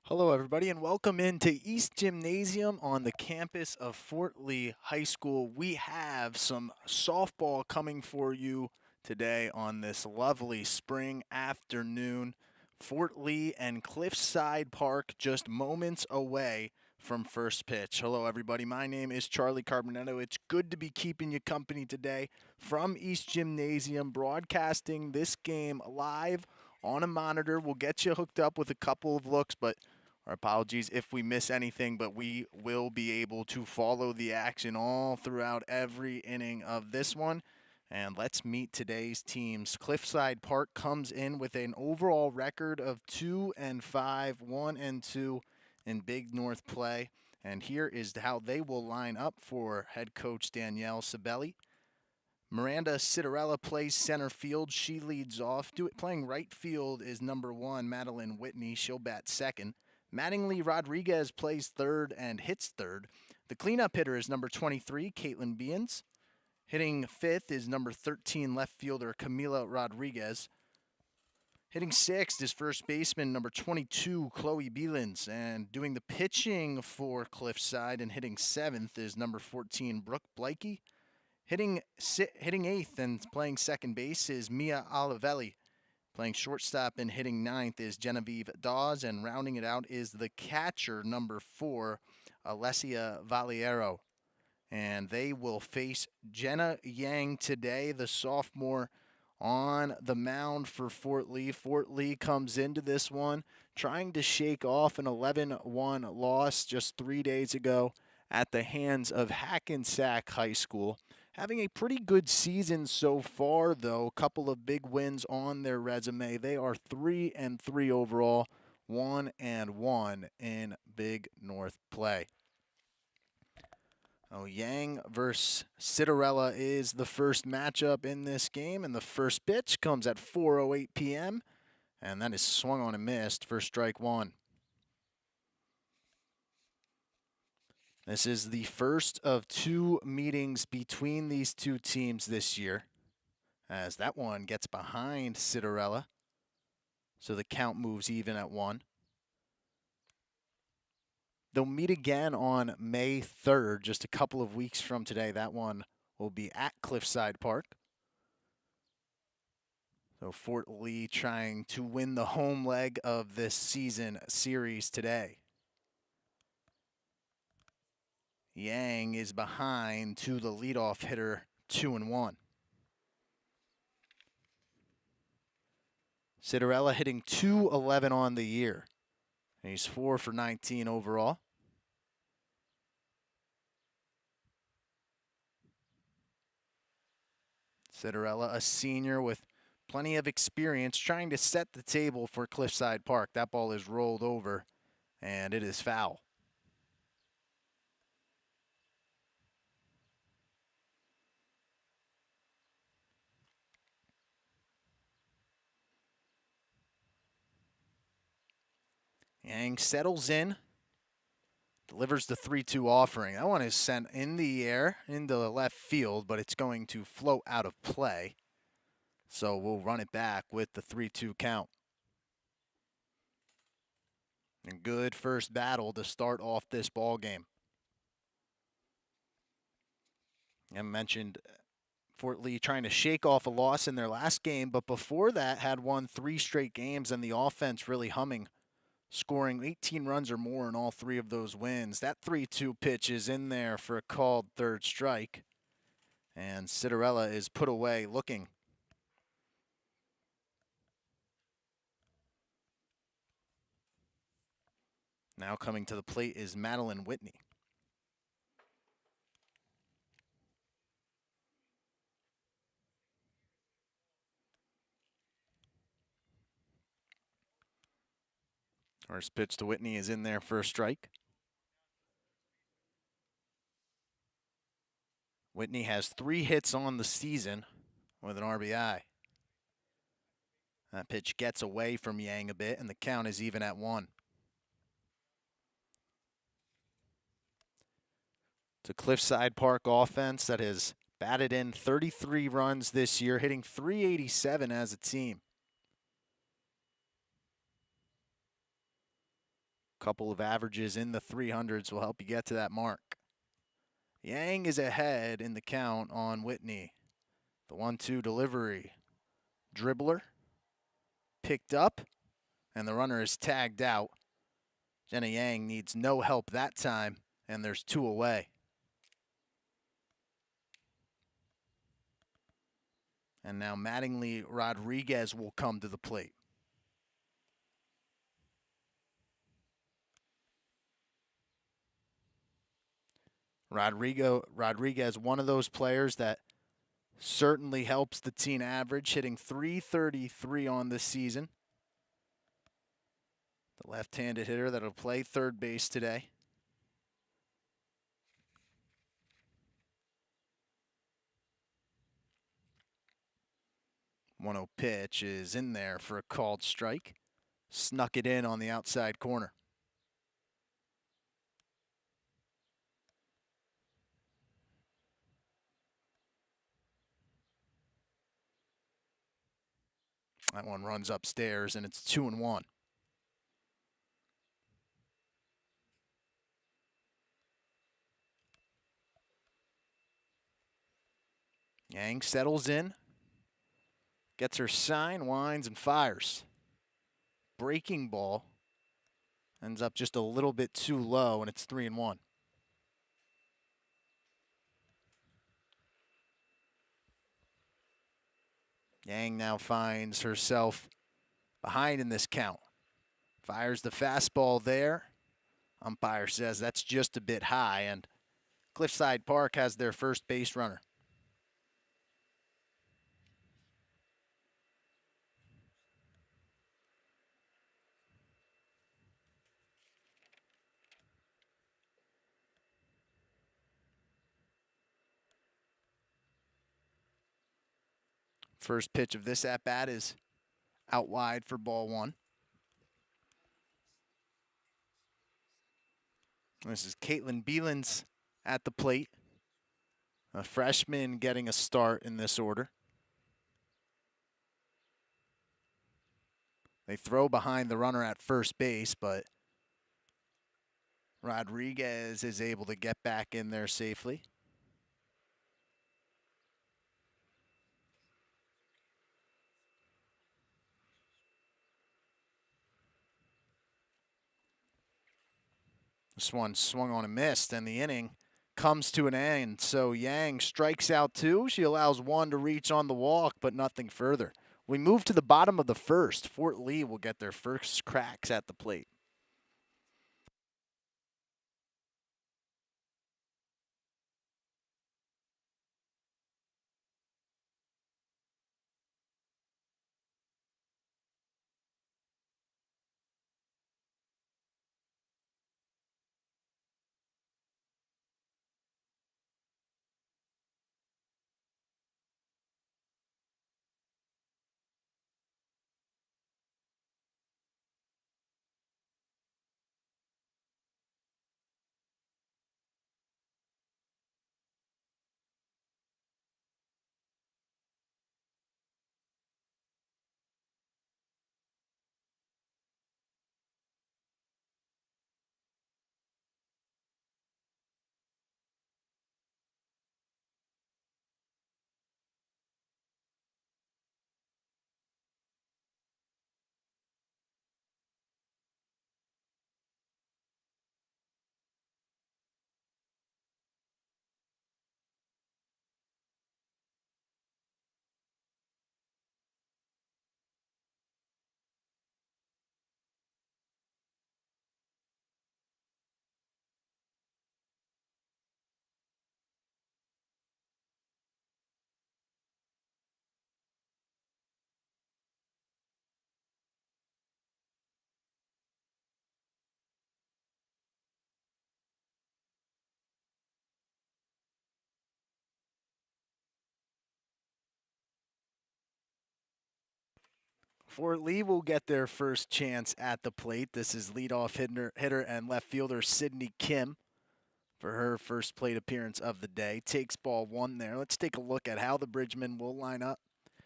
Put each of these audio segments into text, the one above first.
Hello, everybody, and welcome into East Gymnasium on the campus of Fort Lee High School. We have some softball coming for you today on this lovely spring afternoon. Fort Lee and Cliffside Park just moments away from first pitch. Hello, everybody. My name is Charlie Carbonetto. It's good to be keeping you company today from East Gymnasium, broadcasting this game live on a monitor. We'll get you hooked up with a couple of looks, but our apologies if we miss anything, but we will be able to follow the action all throughout every inning of this one. And let's meet today's teams. Cliffside Park comes in with an overall record of 2-5, 1-2 in Big North play. And here is how they will line up for head coach Danielle Sabelli. Miranda Citarella plays center field. She leads off. Playing right field is number 1, Madeline Whitney. She'll bat second. Mattingly Rodriguez plays third and hits third. The cleanup hitter is number 23, Caitlin Beans. Hitting fifth is number 13, left fielder Camila Rodriguez. Hitting sixth is first baseman number 22, Chloe Beelins. And doing the pitching for Cliffside and hitting seventh is number 14, Brooke Blakey. Hitting eighth and playing second base is Mia Olivelli. Playing shortstop and hitting ninth is Genevieve Dawes, and rounding it out is the catcher, number 4, Alessia Valiero. And they will face Jenna Yang today, the sophomore, on the mound for Fort Lee. Fort Lee comes into this one trying to shake off an 11-1 loss just 3 days ago at the hands of Hackensack High School. Having a pretty good season so far, though. A couple of big wins on their resume. They are 3-3 overall, 1-1 in Big North play. Yang versus Citarella is the first matchup in this game, and the first pitch comes at 4:08 p.m., and that is swung on and missed for strike one. This is the first of two meetings between these two teams this year, as that one gets behind Citarella, so the count moves even at 1. They'll meet again on May 3rd, just a couple of weeks from today. That one will be at Cliffside Park. So Fort Lee trying to win the home leg of this season series today. Yang is behind to the leadoff hitter, 2-1. Citarella hitting .211 on the year. He's 4 for 19 overall. Citarella, a senior with plenty of experience, trying to set the table for Cliffside Park. That ball is rolled over, and it is foul. Yang settles in, delivers the 3-2 offering. That one is sent in the air into the left field, but it's going to float out of play. So we'll run it back with the 3-2 count. A good first battle to start off this ball game. I mentioned Fort Lee trying to shake off a loss in their last game, but before that had won 3 straight games, and the offense really humming, scoring 18 runs or more in all 3 of those wins. That 3-2 pitch is in there for a called third strike, and Citarella is put away looking. Now coming to the plate is Madeline Whitney. First pitch to Whitney is in there for a strike. Whitney has 3 hits on the season with an RBI. That pitch gets away from Yang a bit, and the count is even at 1. It's a Cliffside Park offense that has batted in 33 runs this year, hitting .387 as a team. Couple of averages in the 300s will help you get to that mark. Yang is ahead in the count on Whitney. The 1-2 delivery. Dribbler. Picked up. And the runner is tagged out. Jenna Yang needs no help that time. And there's 2 away. And now Mattingly Rodriguez will come to the plate. Rodriguez, one of those players that certainly helps the team average, hitting .333 on this season. The left-handed hitter that'll play third base today. 1-0 pitch is in there for a called strike. Snuck it in on the outside corner. That one runs upstairs, and it's 2-1. Yang settles in, gets her sign, winds, and fires. Breaking ball ends up just a little bit too low, and it's 3-1. Yang now finds herself behind in this count. Fires the fastball there. Umpire says that's just a bit high, and Cliffside Park has their first base runner. First pitch of this at-bat is out wide for ball 1. This is Caitlin Beelans at the plate. A freshman getting a start in this order. They throw behind the runner at first base, but Rodriguez is able to get back in there safely. This one swung on and missed, and the inning comes to an end. So Yang strikes out 2. She allows 1 to reach on the walk, but nothing further. We move to the bottom of the first. Fort Lee will get their first cracks at the plate. Fort Lee will get their first chance at the plate. This is leadoff hitter and left fielder Sydney Kim for her first plate appearance of the day. Takes ball 1 there. Let's take a look at how the Bridgmen will line up.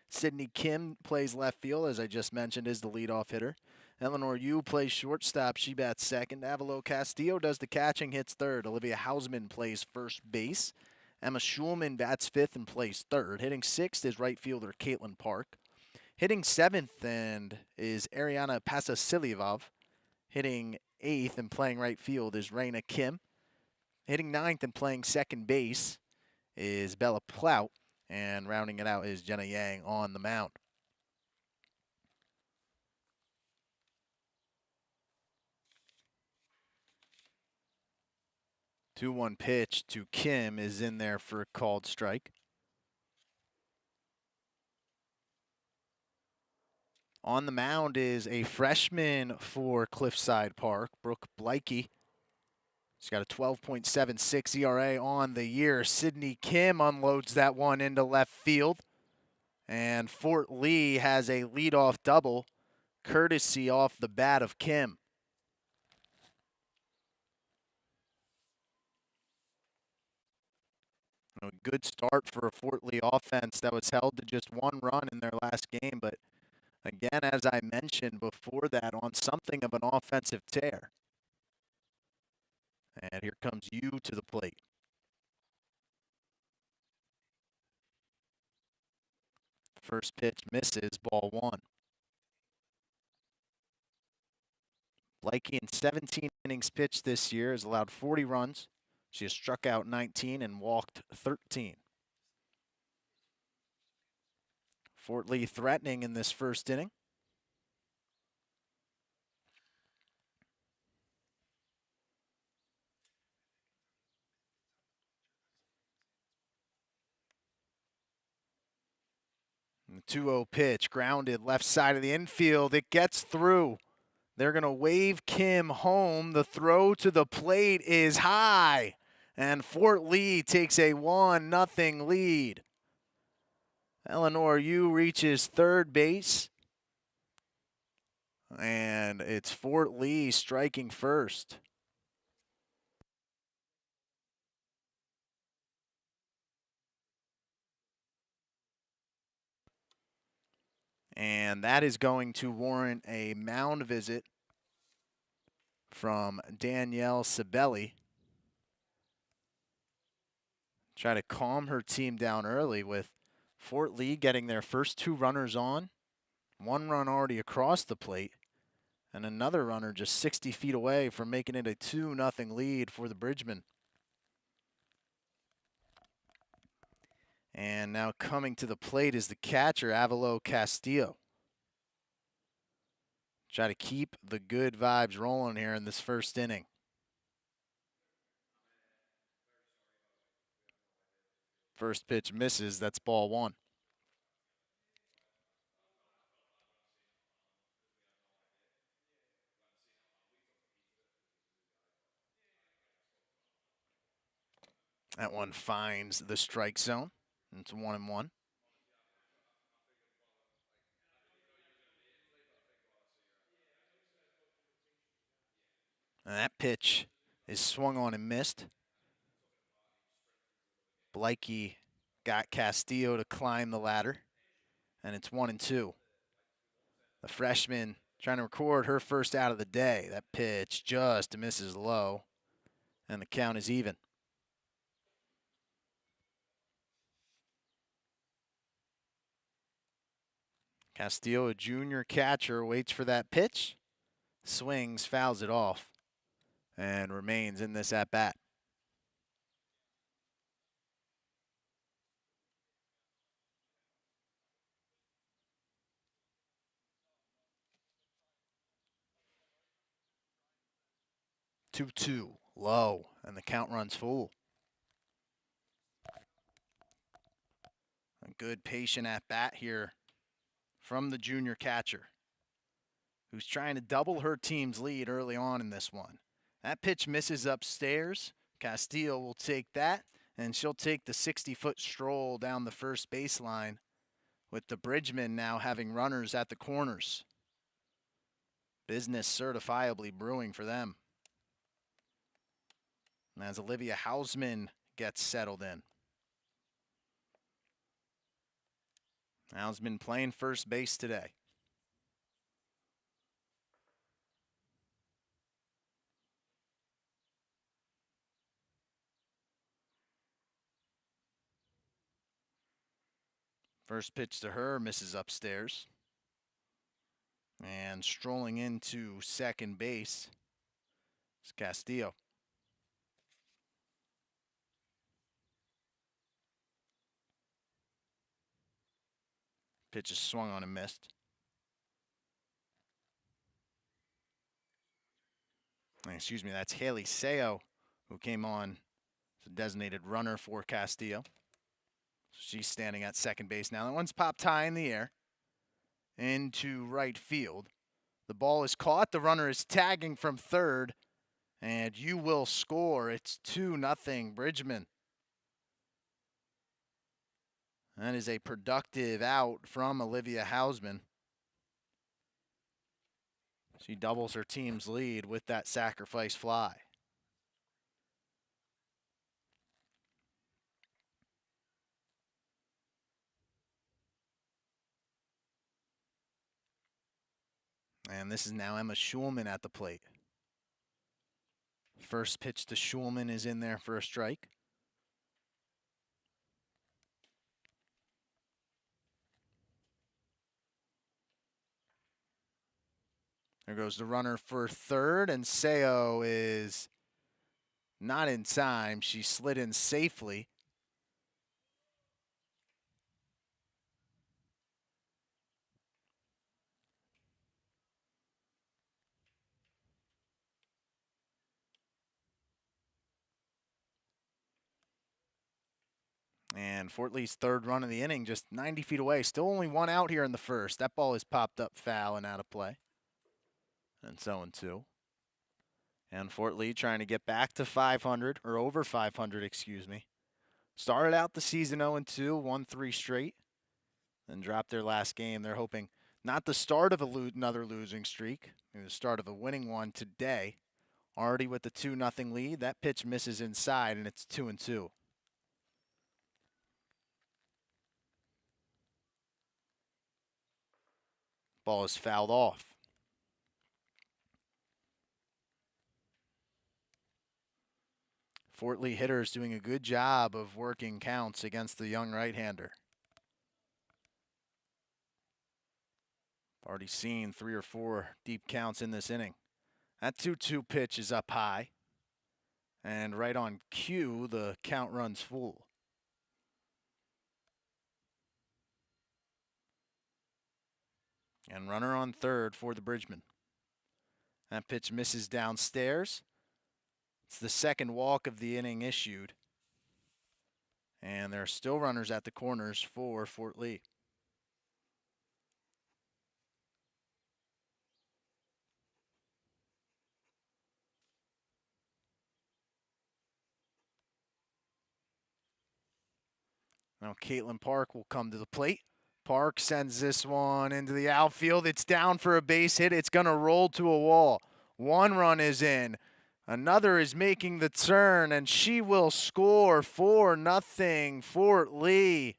Sydney Kim plays left field, as I just mentioned, is the leadoff hitter. Eleanor Yu plays shortstop. She bats second. Avalo Castillo does the catching, hits third. Olivia Hausman plays first base. Emma Schulman bats fifth and plays third. Hitting sixth is right fielder Caitlin Park. Hitting seventh and is Ariana Pasasilievov. Hitting eighth and playing right field is Raina Kim. Hitting ninth and playing second base is Bella Plout. And rounding it out is Jenna Yang on the mound. 2-1 pitch to Kim is in there for a called strike. On the mound is a freshman for Cliffside Park, Brooke Blakey. She's got a 12.76 ERA on the year. Sydney Kim unloads that one into left field. And Fort Lee has a leadoff double, courtesy off the bat of Kim. A good start for a Fort Lee offense that was held to just one run in their last game, but again, as I mentioned before that, on something of an offensive tear. And here comes Yu to the plate. First pitch misses, ball one. Blakey in 17 innings pitched this year has allowed 40 runs. She has struck out 19 and walked 13. Fort Lee threatening in this first inning. And the 2-0 pitch, grounded left side of the infield. It gets through. They're going to wave Kim home. The throw to the plate is high. And Fort Lee takes a 1-0 lead. Eleanor Yu reaches third base. And it's Fort Lee striking first. And that is going to warrant a mound visit from Danielle Sibeli. Try to calm her team down early with Fort Lee getting their first two runners on. One run already across the plate. And another runner just 60 feet away from making it a 2-0 lead for the Bridgemen. And now coming to the plate is the catcher, Avalo Castillo. Try to keep the good vibes rolling here in this first inning. First pitch misses, that's ball one. That one finds the strike zone. It's 1-1. And that pitch is swung on and missed. Blakey got Castillo to climb the ladder. And it's 1-2. The freshman trying to record her first out of the day. That pitch just misses low. And the count is even. Castillo, a junior catcher, waits for that pitch. Swings, fouls it off. And remains in this at-bat. Two-two, low, and the count runs full. A good patient at bat here from the junior catcher, who's trying to double her team's lead early on in this one. That pitch misses upstairs. Castillo will take that, and she'll take the 60-foot stroll down the first baseline, with the Bridgemen now having runners at the corners. Business certifiably brewing for them. And as Olivia Hausman gets settled in. Hausman playing first base today. First pitch to her misses upstairs. And strolling into second base is Castillo. Pitch is swung on and missed. Excuse me, that's Haley Seo, who came on as a designated runner for Castillo. She's standing at second base now. That one's popped high in the air into right field. The ball is caught. The runner is tagging from third, and you will score. It's 2-0 Bridgman. That is a productive out from Olivia Hausman. She doubles her team's lead with that sacrifice fly. And this is now Emma Schulman at the plate. First pitch to Schulman is in there for a strike. There goes the runner for third, and Seo is not in time. She slid in safely. And Fort Lee's third run of the inning, just 90 feet away. Still only one out here in the first. That ball is popped up foul and out of play. And 0-2. And Fort Lee trying to get back to 500, or over 500, excuse me. Started out the season 0-2, won 3 straight, then dropped their last game. They're hoping not the start of another losing streak, the start of a winning one today. Already with the 2-0 lead. That pitch misses inside, and it's 2-2. Ball is fouled off. Fort Lee hitters doing a good job of working counts against the young right-hander. Already seen 3 or 4 deep counts in this inning. That 2-2 pitch is up high. And right on cue, the count runs full. And runner on third for the Bridgman. That pitch misses downstairs. It's the second walk of the inning issued. And there are still runners at the corners for Fort Lee. Now Caitlin Park will come to the plate. Park sends this one into the outfield. It's down for a base hit. It's going to roll to a wall. One run is in. Another is making the turn, and she will score 4-0 Fort Lee.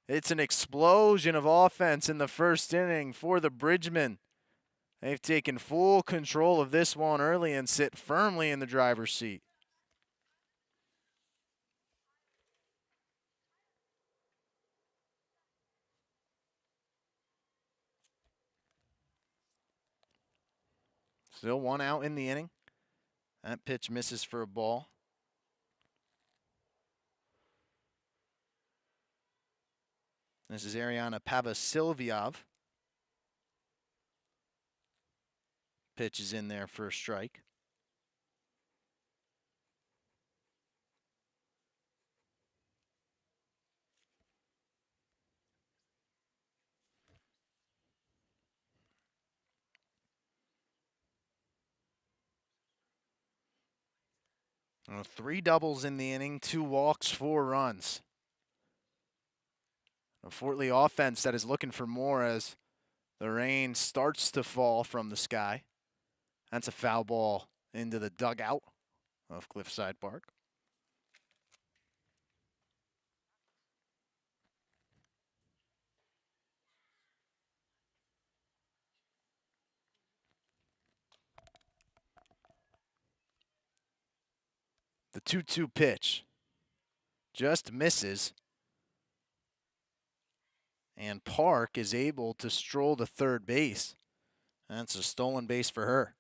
It's an explosion of offense in the first inning for the Bridgmen. They've taken full control of this one early and sit firmly in the driver's seat. Still one out in the inning. That pitch misses for a ball. This is Ariana Pavasilviov. Pitch is in there for a strike. Well, 3 doubles in the inning, 2 walks, 4 runs. A Fort Lee offense that is looking for more as the rain starts to fall from the sky. That's a foul ball into the dugout of Cliffside Park. The 2-2 pitch just misses. And Park is able to stroll to third base. That's a stolen base for her.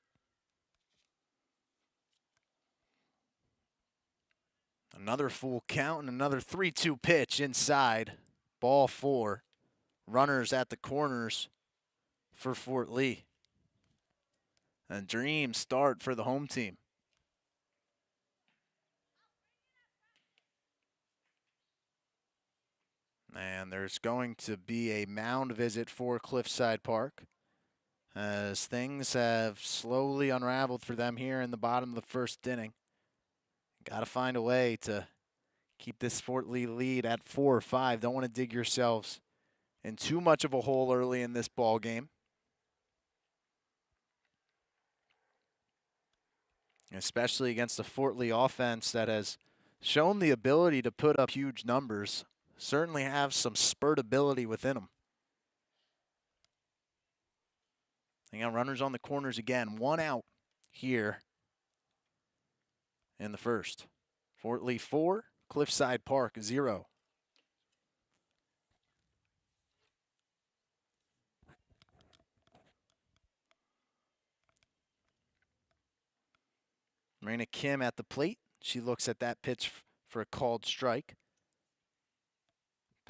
Another full count and another 3-2 pitch inside. Ball 4. Runners at the corners for Fort Lee. A dream start for the home team. And there's going to be a mound visit for Cliffside Park as things have slowly unraveled for them here in the bottom of the first inning. Got to find a way to keep this Fort Lee lead at 4 or 5. Don't want to dig yourselves in too much of a hole early in this ball game, especially against the Fort Lee offense that has shown the ability to put up huge numbers. Certainly have some spurt ability within them. They got runners on the corners again. 1 out here in the first. Fort Lee 4, Cliffside Park 0. Marina Kim at the plate. She looks at that pitch for a called strike.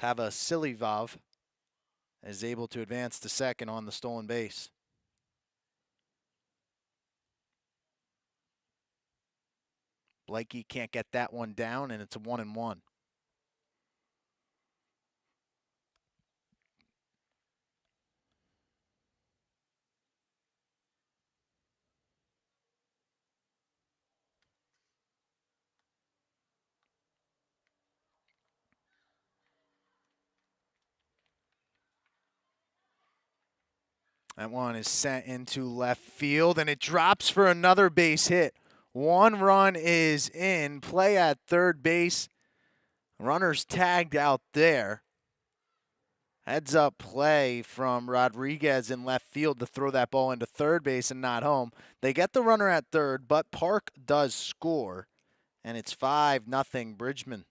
Pava Silivov is able to advance to second on the stolen base. Blakey can't get that one down, and it's a 1-1. That one is sent into left field, and it drops for another base hit. 1 run is in. Play at third base. Runners tagged out there. Heads up play from Rodriguez in left field to throw that ball into third base and not home. They get the runner at third, but Park does score, and it's 5-0 Bridgman.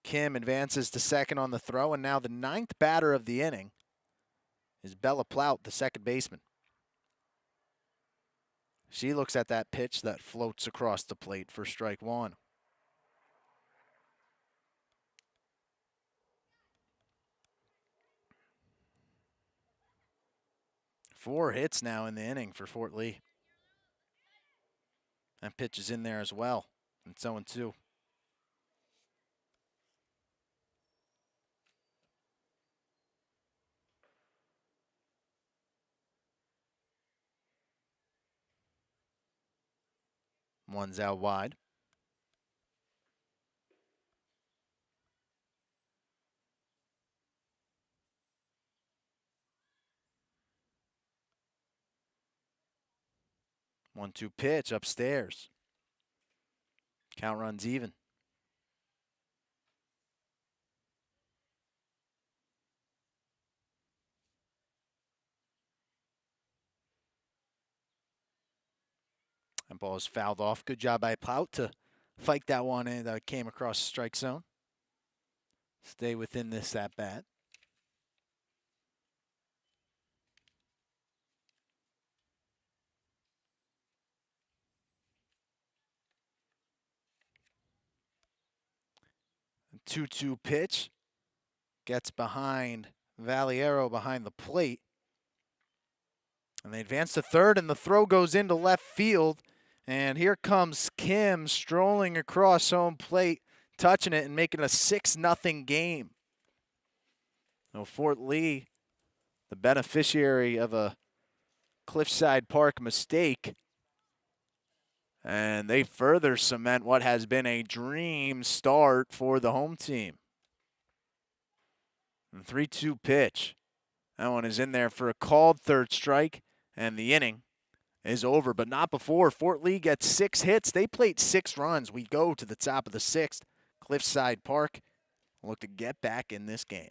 Kim advances to second on the throw, and now the 9th batter of the inning is Bella Plout, the second baseman. She looks at that pitch that floats across the plate for strike 1. Four hits now in the inning for Fort Lee. That pitch is in there as well. It's 0-2. One's out wide. One-two pitch upstairs. Count runs even. That ball is fouled off. Good job by Plout to fight that one in that came across the strike zone. Stay within this at bat. A 2-2 pitch. Gets behind Valiero behind the plate. And they advance to third, and the throw goes into left field. And here comes Kim strolling across home plate, touching it and making a 6-0 game. Now Fort Lee, the beneficiary of a Cliffside Park mistake. And they further cement what has been a dream start for the home team. 3-2 pitch. That one is in there for a called third strike, and the inning is over, but not before. Fort Lee gets 6 hits. They played 6 runs. We go to the top of the 6th. Cliffside Park will look to get back in this game.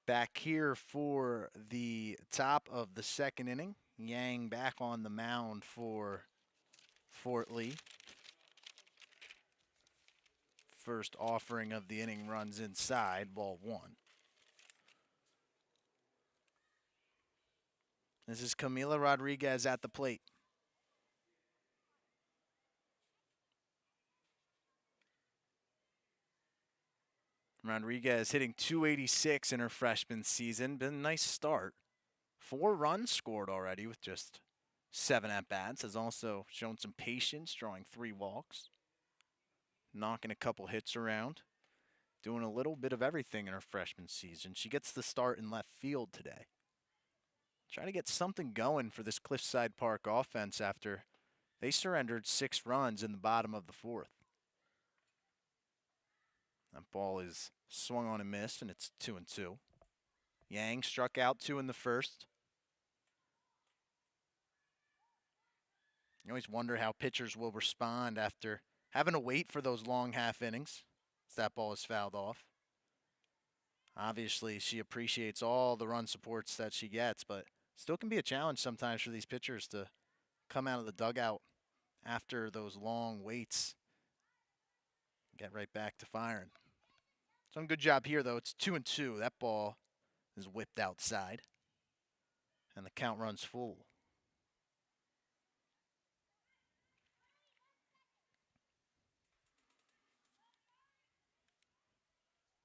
Back here for the top of the second inning. Yang back on the mound for Fort Lee. First offering of the inning runs inside, ball one. This is Camila Rodriguez at the plate. Rodriguez hitting .286 in her freshman season. Been a nice start. 4 runs scored already with just 7 at-bats. Has also shown some patience, drawing 3 walks. Knocking a couple hits around. Doing a little bit of everything in her freshman season. She gets the start in left field today. Trying to get something going for this Cliffside Park offense after they surrendered 6 runs in the bottom of the 4th. That ball is swung on and missed, and it's 2-2. Yang struck out 2 in the first. You always wonder how pitchers will respond after having to wait for those long half innings as that ball is fouled off. Obviously, she appreciates all the run supports that she gets, but still can be a challenge sometimes for these pitchers to come out of the dugout after those long waits. Get right back to firing. Some good job here, though. It's 2-2. That ball is whipped outside, and the count runs full.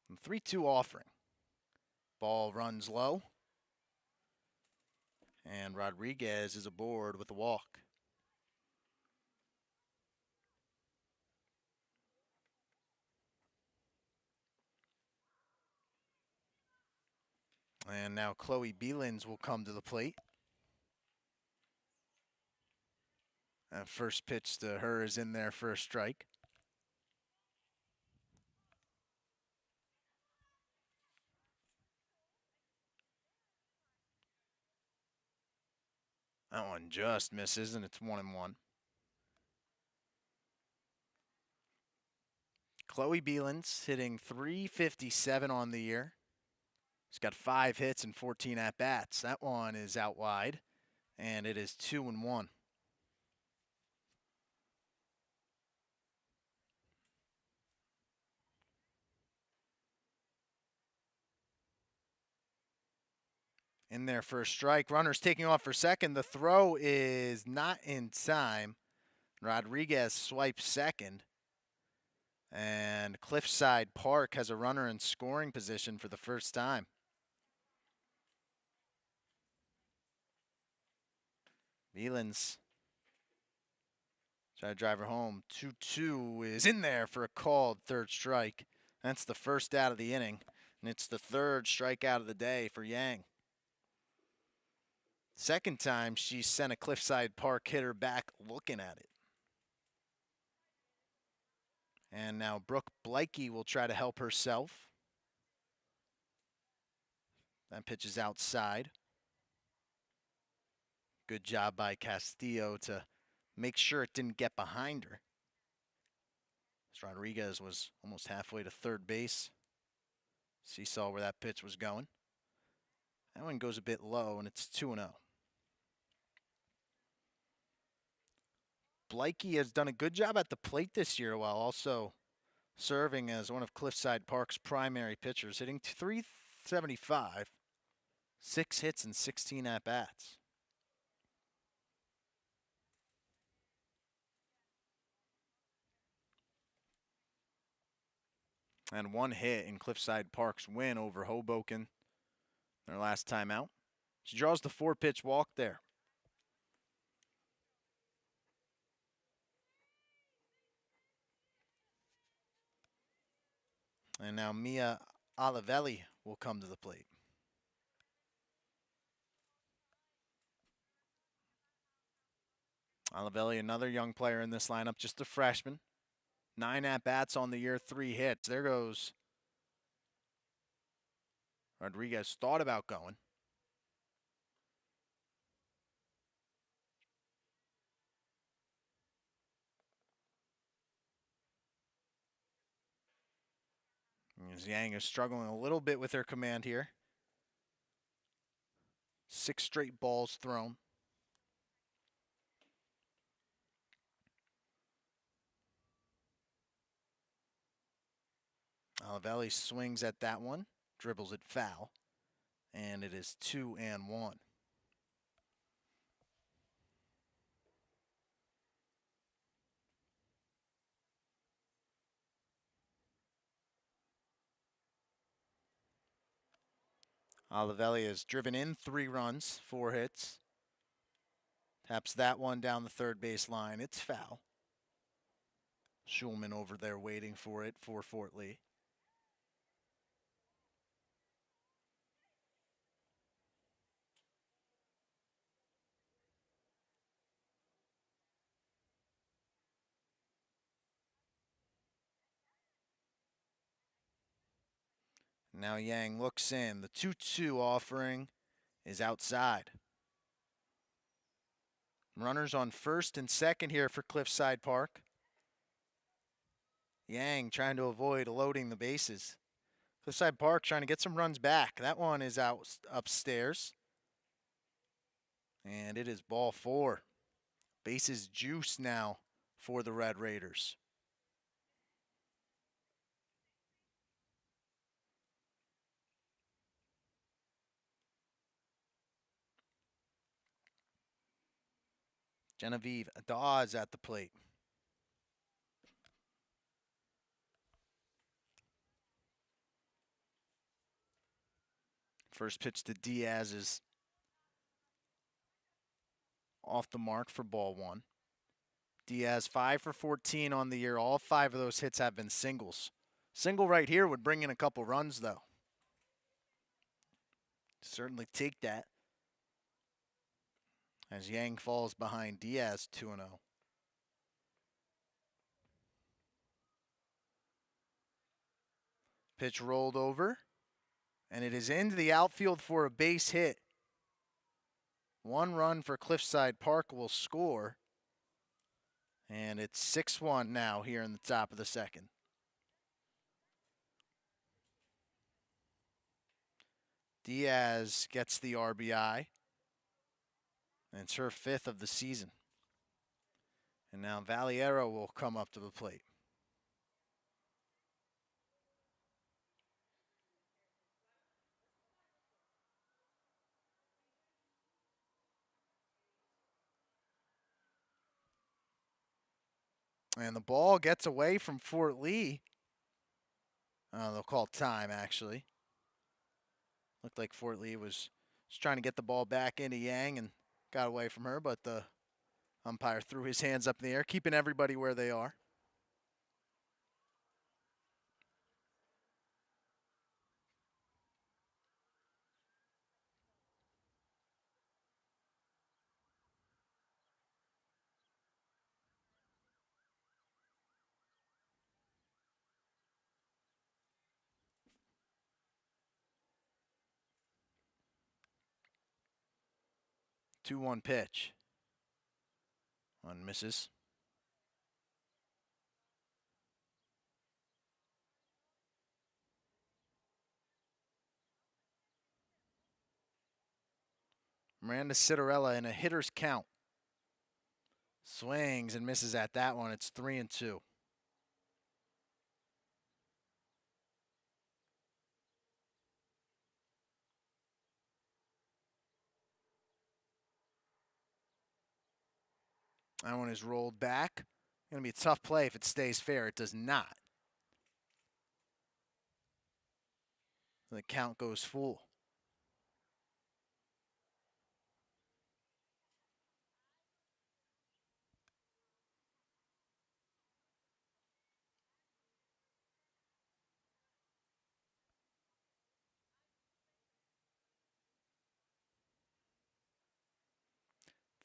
And 3-2 offering. Ball runs low, and Rodriguez is aboard with a walk. And now Chloe Beelins will come to the plate. That first pitch to her is in there for a strike. That one just misses, and it's 1-1. Chloe Beelins hitting .357 on the year. She's got 5 hits and 14 at-bats. That one is out wide, and it is 2-1. In there for a strike. Runners taking off for second. The throw is not in time. Rodriguez swipes second. And Cliffside Park has a runner in scoring position for the first time. Beelins try to drive her home. 2-2 is in there for a called third strike. That's the first out of the inning, and it's the third strikeout of the day for Yang. Second time she sent a Cliffside Park hitter back looking at it. And now Brooke Blakey will try to help herself. That pitch is outside. Good job by Castillo to make sure it didn't get behind her. Rodriguez was almost halfway to third base. She saw where that pitch was going. That one goes a bit low, and it's 2-0. Blakey has done a good job at the plate this year while also serving as one of Cliffside Park's primary pitchers, hitting .375, 6 hits and 16 at-bats. And 1 hit in Cliffside Park's win over Hoboken, their last time out. She draws the 4-pitch walk there. And now Mia Olivelli will come to the plate. Olivelli, another young player in this lineup, just a freshman. 9 at-bats on the year, 3 hits. There goes Rodriguez. Thought about going. As Yang is struggling a little bit with her command here. 6 straight balls thrown. Olivelli swings at that one, dribbles it foul, and it is 2-1. Olivelli has driven in 3 runs, 4 hits. Taps that one down the third base line. It's foul. Schulman over there waiting for it for Fort Lee. Now Yang looks in. The 2-2 offering is outside. Runners on first and second here for Cliffside Park. Yang trying to avoid loading the bases. Cliffside Park trying to get some runs back. That one is out upstairs. And it is ball 4. Bases juice now for the Red Raiders. Genevieve Dawes at the plate. First pitch to Diaz is off the mark for ball 1. Diaz 5 for 14 on the year. All 5 of those hits have been singles. Single right here would bring in a couple runs, though. Certainly take that. As Yang falls behind Diaz 2-0. Pitch rolled over, and it is into the outfield for a base hit. 1 run for Cliffside Park will score. And it's 6-1 now here in the top of the second. Diaz gets the RBI. And it's her 5th of the season. And now Valiero will come up to the plate. And the ball gets away from Fort Lee. They'll call time, actually. Looked like Fort Lee was just trying to get the ball back into Yang and got away from her, but the umpire threw his hands up in the air, keeping everybody where they are. Two-one pitch. One misses. Miranda Citarella in a hitter's count. Swings and misses at that one. It's 3-2. That one is rolled back. Going to be a tough play if it stays fair. It does not. The count goes full.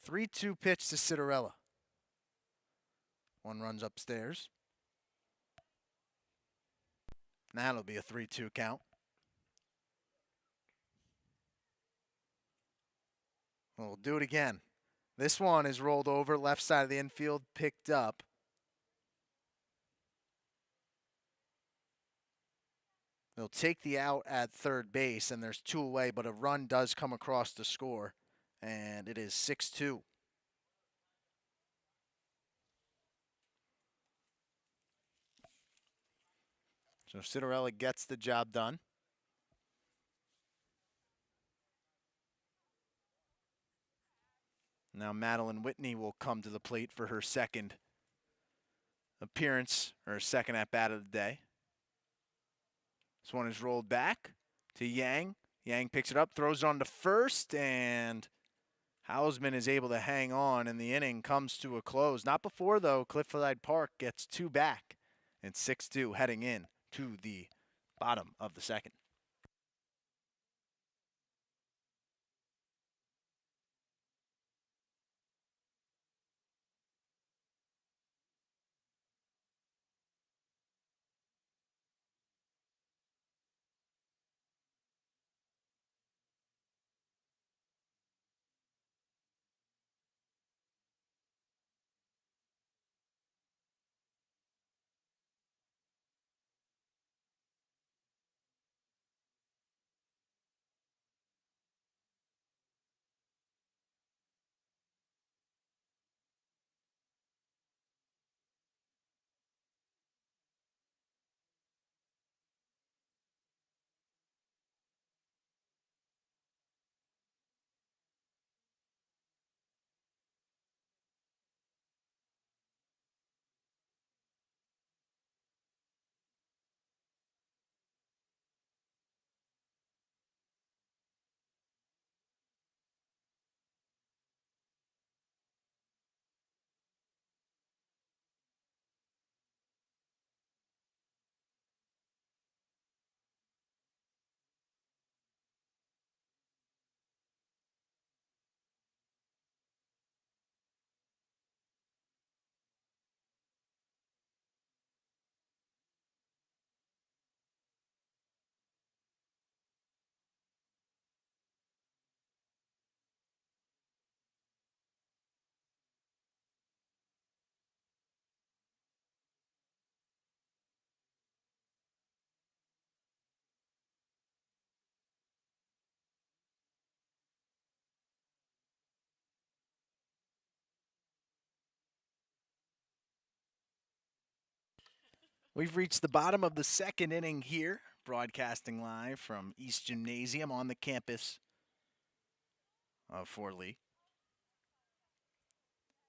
Three-two pitch to Citarella. One runs upstairs. That'll be a 3-2 count. We'll do it again. This one is rolled over, left side of the infield, picked up. They'll take the out at third base, and there's two away, but a run does come across the score, and it is 6-2. So Citarella gets the job done. Now Madeline Whitney will come to the plate for her second appearance, or second at bat of the day. This one is rolled back to Yang. Yang picks it up, throws it on to first, and Hausman is able to hang on, and the inning comes to a close. Not before, though. Cliffside Park gets two back, and 6-2 heading in to the bottom of the second. We've reached the bottom of the second inning here, broadcasting live from East Gymnasium on the campus of Fort Lee.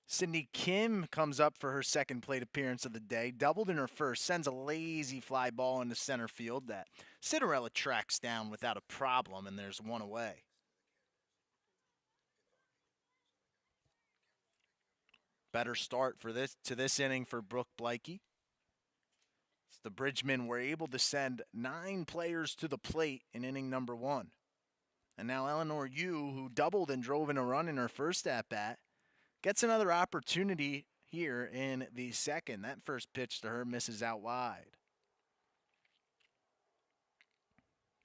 Sydney Kim comes up for her second plate appearance of the day. Doubled in her first, sends a lazy fly ball into center field that Citarella tracks down without a problem, and there's one away. Better start for this inning for Brooke Blakey. The Bridgemen were able to send 9 players to the plate in inning number 1. And now Eleanor Yu, who doubled and drove in a run in her first at-bat, gets another opportunity here in the second. That first pitch to her misses out wide.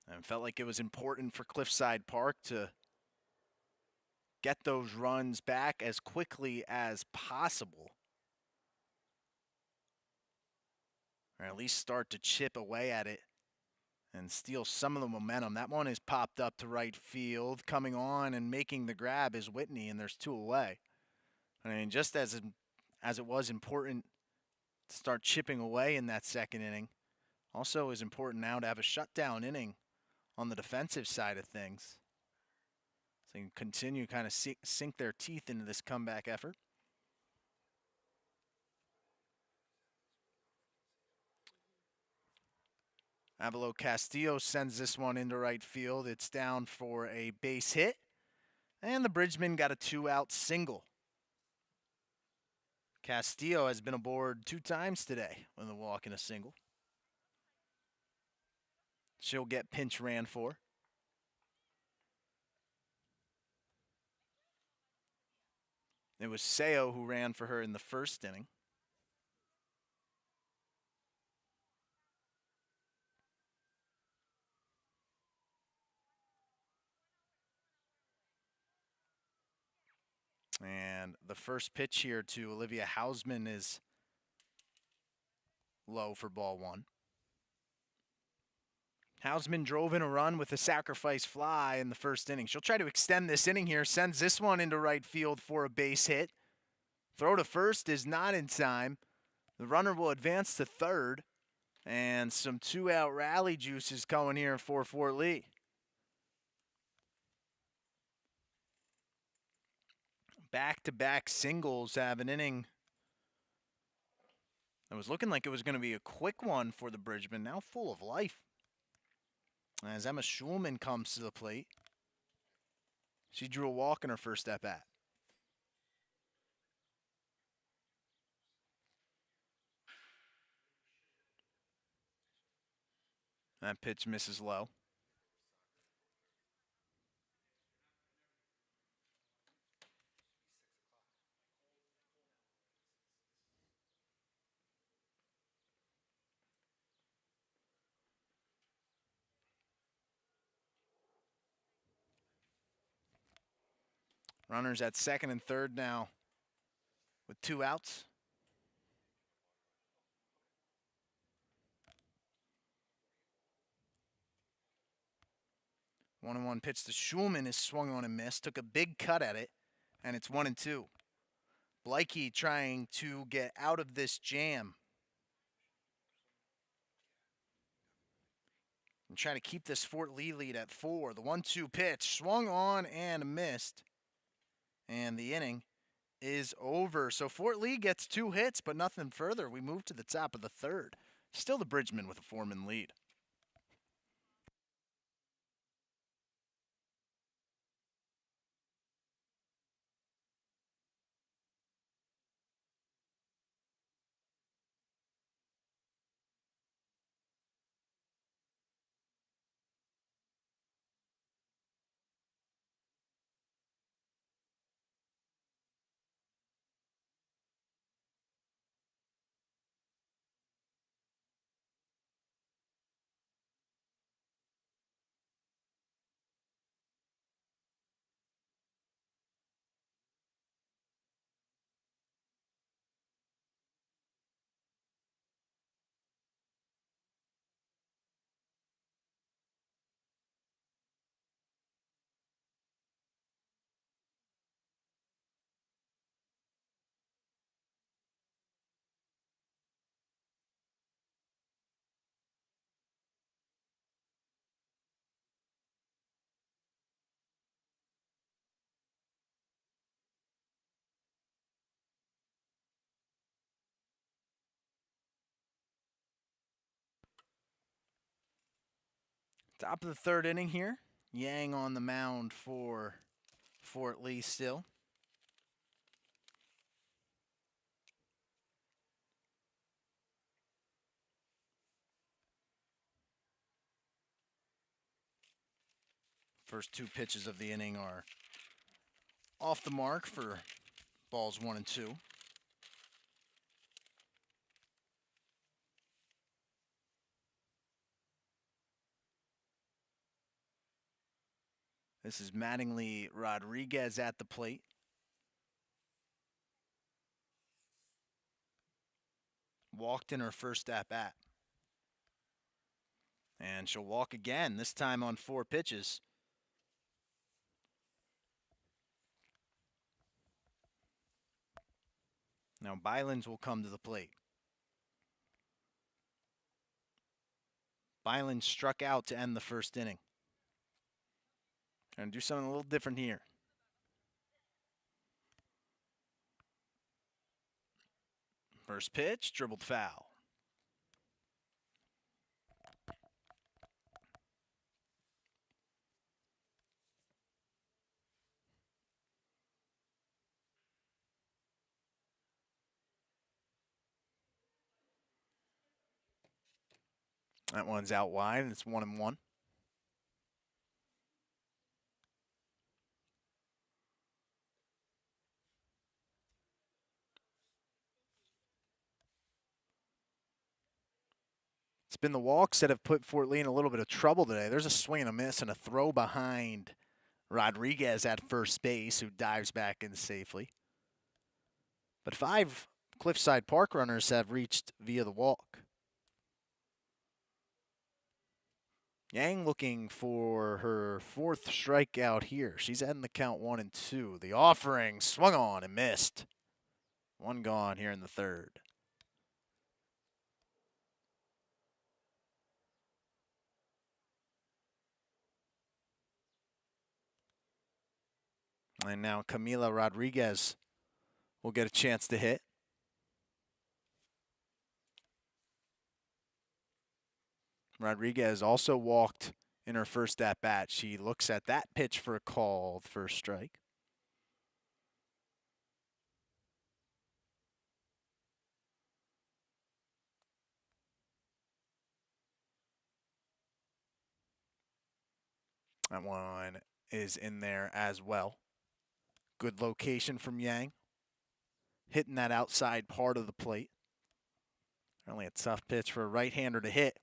And it felt like it was important for Cliffside Park to get those runs back as quickly as possible. Or at least start to chip away at it and steal some of the momentum. That one is popped up to right field. Coming on and making the grab is Whitney, and there's 2 away. I mean, just as it was important to start chipping away in that second inning, also is important now to have a shutdown inning on the defensive side of things. So they can continue kind of sink their teeth into this comeback effort. Avalo Castillo sends this one into right field. It's down for a base hit. And the Bridgeman got a 2-out single. Castillo has been aboard 2 times today with a walk and a single. She'll get pinch ran for. It was Seo who ran for her in the first inning. And the first pitch here to Olivia Hausman is low for ball 1. Hausman drove in a run with a sacrifice fly in the first inning. She'll try to extend this inning here, sends this one into right field for a base hit. Throw to first is not in time. The runner will advance to third, and some two-out rally juices going here for Fort Lee. Back-to-back singles have an inning. It was looking like it was going to be a quick one for the Bridgemen, now full of life. As Emma Schulman comes to the plate. She drew a walk in her first at-bat. That pitch misses low. Runners at second and third now with 2 outs. 1-1 pitch to Schulman is swung on and missed. Took a big cut at it, and it's 1-2. Blakey trying to get out of this jam and try to keep this Fort Lee lead at 4. The 1-2 pitch swung on and missed, and the inning is over. So Fort Lee gets 2 hits, but nothing further. We move to the top of the third. Still the Bridgemen with a 4-man lead. Top of the third inning here. Yang on the mound for Fort Lee still. First 2 pitches of the inning are off the mark for balls 1 and 2. This is Mattingly Rodriguez at the plate. Walked in her first at-bat. And she'll walk again, this time on 4 pitches. Now Bylens will come to the plate. Bylens struck out to end the first inning. Gonna do something a little different here. First pitch, dribbled foul. That one's out wide, and it's 1-1. It's been the walks that have put Fort Lee in a little bit of trouble today. There's a swing and a miss and a throw behind Rodriguez at first base, who dives back in safely. But 5 Cliffside Park runners have reached via the walk. Yang looking for her fourth strikeout here. She's adding the count 1-2. The offering swung on and missed. One gone here in the third. And now Camila Rodriguez will get a chance to hit. Rodriguez also walked in her first at-bat. She looks at that pitch for a call, first strike. That one is in there as well. Good location from Yang. Hitting that outside part of the plate. Only a tough pitch for a right-hander to hit.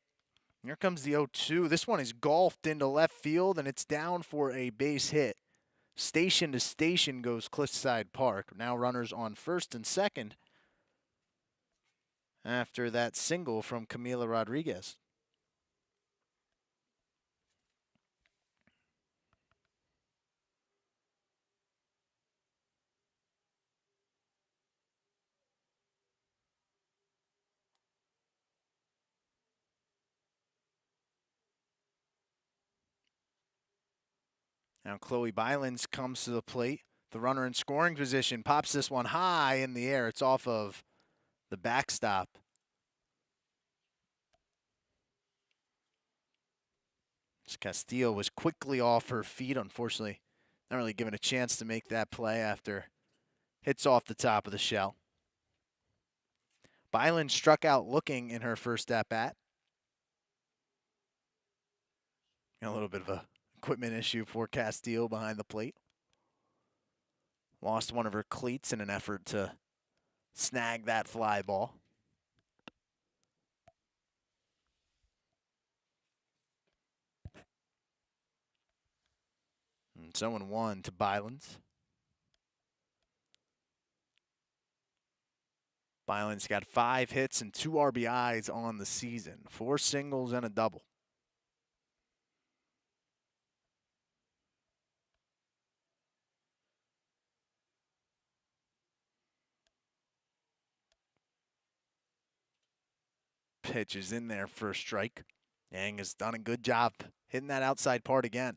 Here comes the 0-2. This one is golfed into left field, and it's down for a base hit. Station to station goes Cliffside Park. Now runners on first and second after that single from Camila Rodriguez. Now Chloe Bylands comes to the plate. The runner in scoring position pops this one high in the air. It's off of the backstop. Castillo was quickly off her feet, unfortunately. Not really given a chance to make that play after hits off the top of the shell. Byland struck out looking in her first at-bat. A little bit of a equipment issue for Castillo behind the plate. Lost one of her cleats in an effort to snag that fly ball. And 0-1 to Bylands. Bylands got 5 hits and 2 RBIs on the season, 4 singles and a double. Pitch is in there for a strike. Yang has done a good job hitting that outside part again.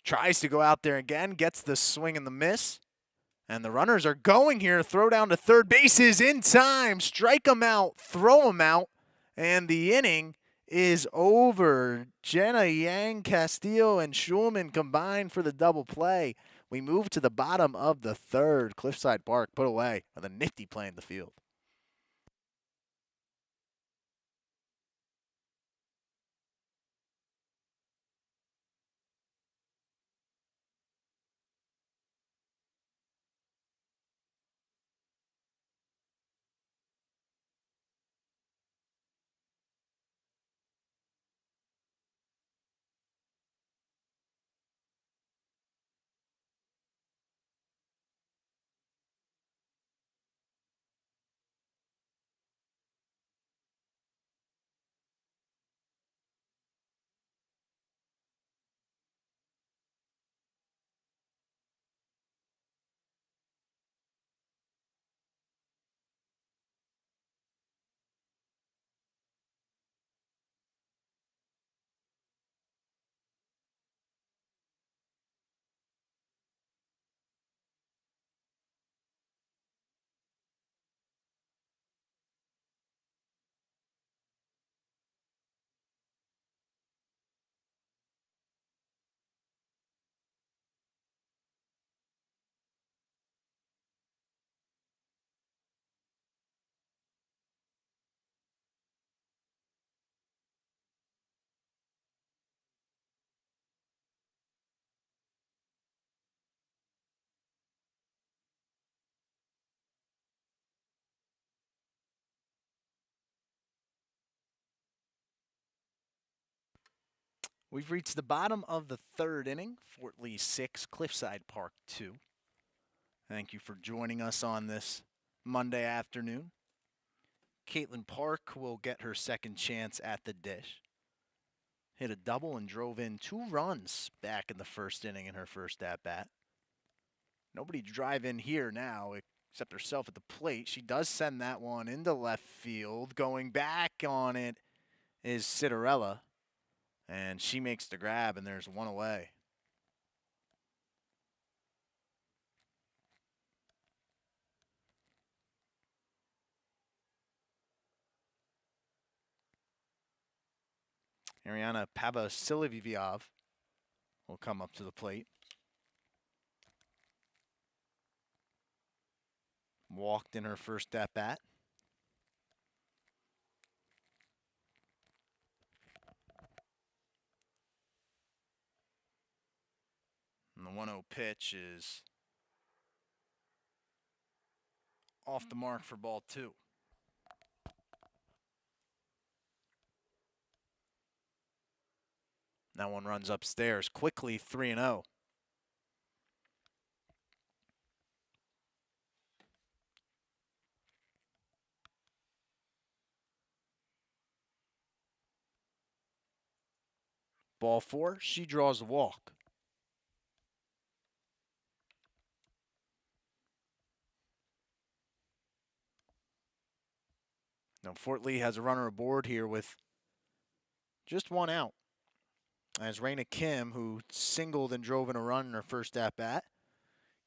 Tries to go out there again, gets the swing and the miss. And the runners are going here. Throw down to third base is in time. Strike them out, throw them out, and the inning is over. Jenna, Yang, Castillo, and Schulman combined for the double play. We move to the bottom of the third. Cliffside Park put away with a nifty play in the field. We've reached the bottom of the third inning. Fort Lee 6, Cliffside Park 2. Thank you for joining us on this Monday afternoon. Caitlin Park will get her second chance at the dish. Hit a double and drove in 2 runs back in the first inning in her first at-bat. Nobody to drive in here now except herself at the plate. She does send that one into left field. Going back on it is Citarella, and she makes the grab, and there's one away. Ariana Pavasiliviov will come up to the plate. Walked in her first at-bat. And the 1-0 pitch is off the mark for ball 2. That one runs upstairs quickly, 3-0. Ball 4, she draws a walk. Now Fort Lee has a runner aboard here with just 1 out. As Raina Kim, who singled and drove in a run in her first at-bat,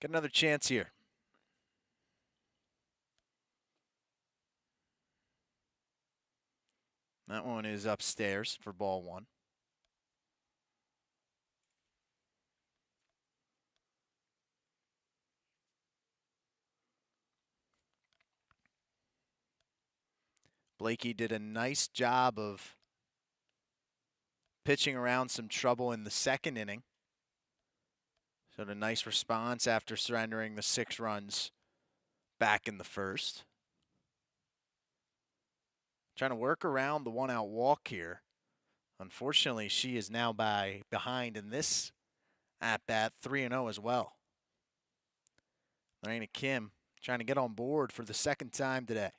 get another chance here. That one is upstairs for ball 1. Blakey did a nice job of pitching around some trouble in the second inning. So a nice response after surrendering the 6 runs back in the first. Trying to work around the 1-out walk here. Unfortunately, she is now behind in this at-bat, 3-0 as well. Lorena Kim trying to get on board for the second time today.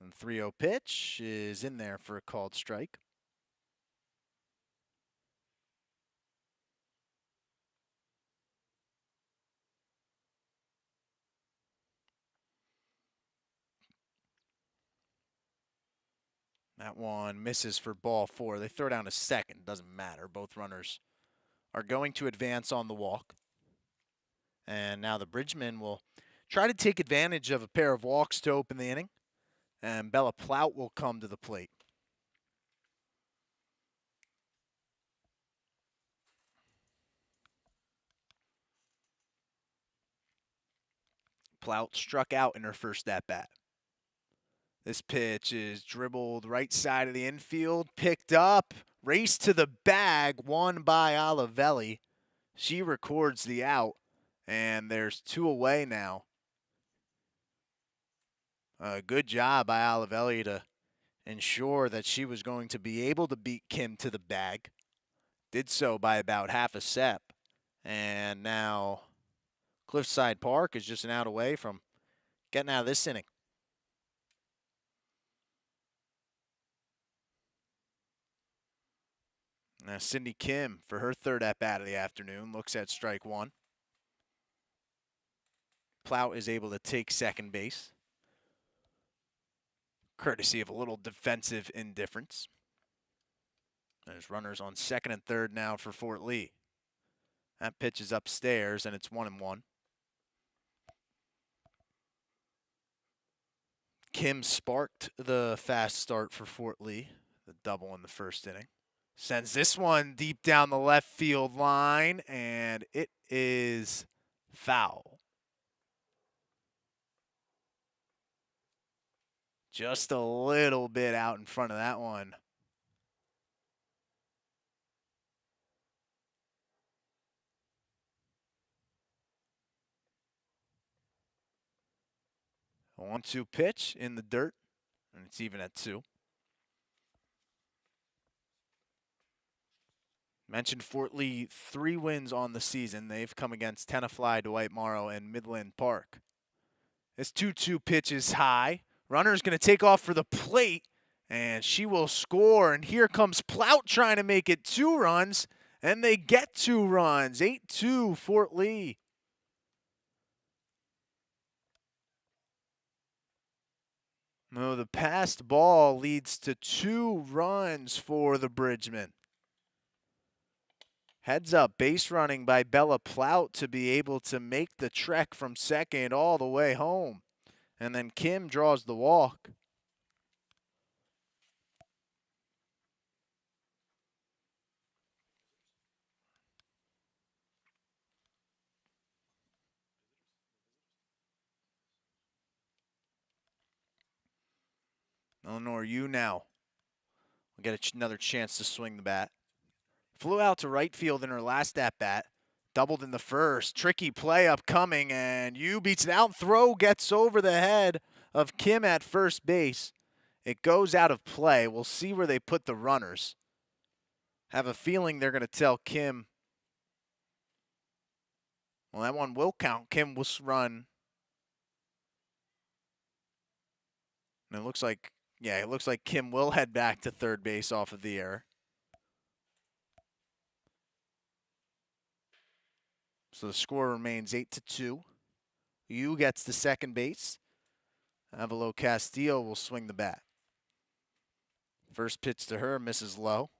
And the 3-0 pitch is in there for a called strike. That one misses for ball 4. They throw down a second. Doesn't matter. Both runners are going to advance on the walk. And now the Bridgemen will try to take advantage of a pair of walks to open the inning. And Bella Plout will come to the plate. Plout struck out in her first at-bat. This pitch is dribbled right side of the infield, picked up, race to the bag, won by Olivelli. She records the out, and there's 2 away now. A good job by Olivelli to ensure that she was going to be able to beat Kim to the bag. Did so by about half a step. And now Cliffside Park is just an out away from getting out of this inning. Now Cindy Kim, for her third at-bat of the afternoon, looks at strike 1. Plout is able to take second base, courtesy of a little defensive indifference. There's runners on second and third now for Fort Lee. That pitch is upstairs, and it's 1-1. Kim sparked the fast start for Fort Lee, the double in the first inning. Sends this one deep down the left field line, and it is foul. Just a little bit out in front of that one. A 1-2 pitch in the dirt, and it's even at 2. Mentioned Fort Lee, 3 wins on the season. They've come against Tenafly, Dwight Morrow, and Midland Park. This 2-2 pitch is high. Runner's going to take off for the plate, and she will score. And here comes Plout trying to make it 2 runs, and they get 2 runs. 8-2 Fort Lee. No, the passed ball leads to 2 runs for the Bridgemen. Heads up, base running by Bella Plout to be able to make the trek from second all the way home. And then Kim draws the walk. Eleanor, you now will get another chance to swing the bat. Flew out to right field in her last at-bat. Doubled in the first. Tricky play upcoming, and you beats it out. Throw gets over the head of Kim at first base. It goes out of play. We'll see where they put the runners. Have a feeling they're going to tell Kim. Well, that one will count. Kim will run. And it looks like, yeah, it looks like Kim will head back to third base off of the error. So the score remains 8-2. Yu gets to second base. Avalo Castillo will swing the bat. First pitch to her, misses low.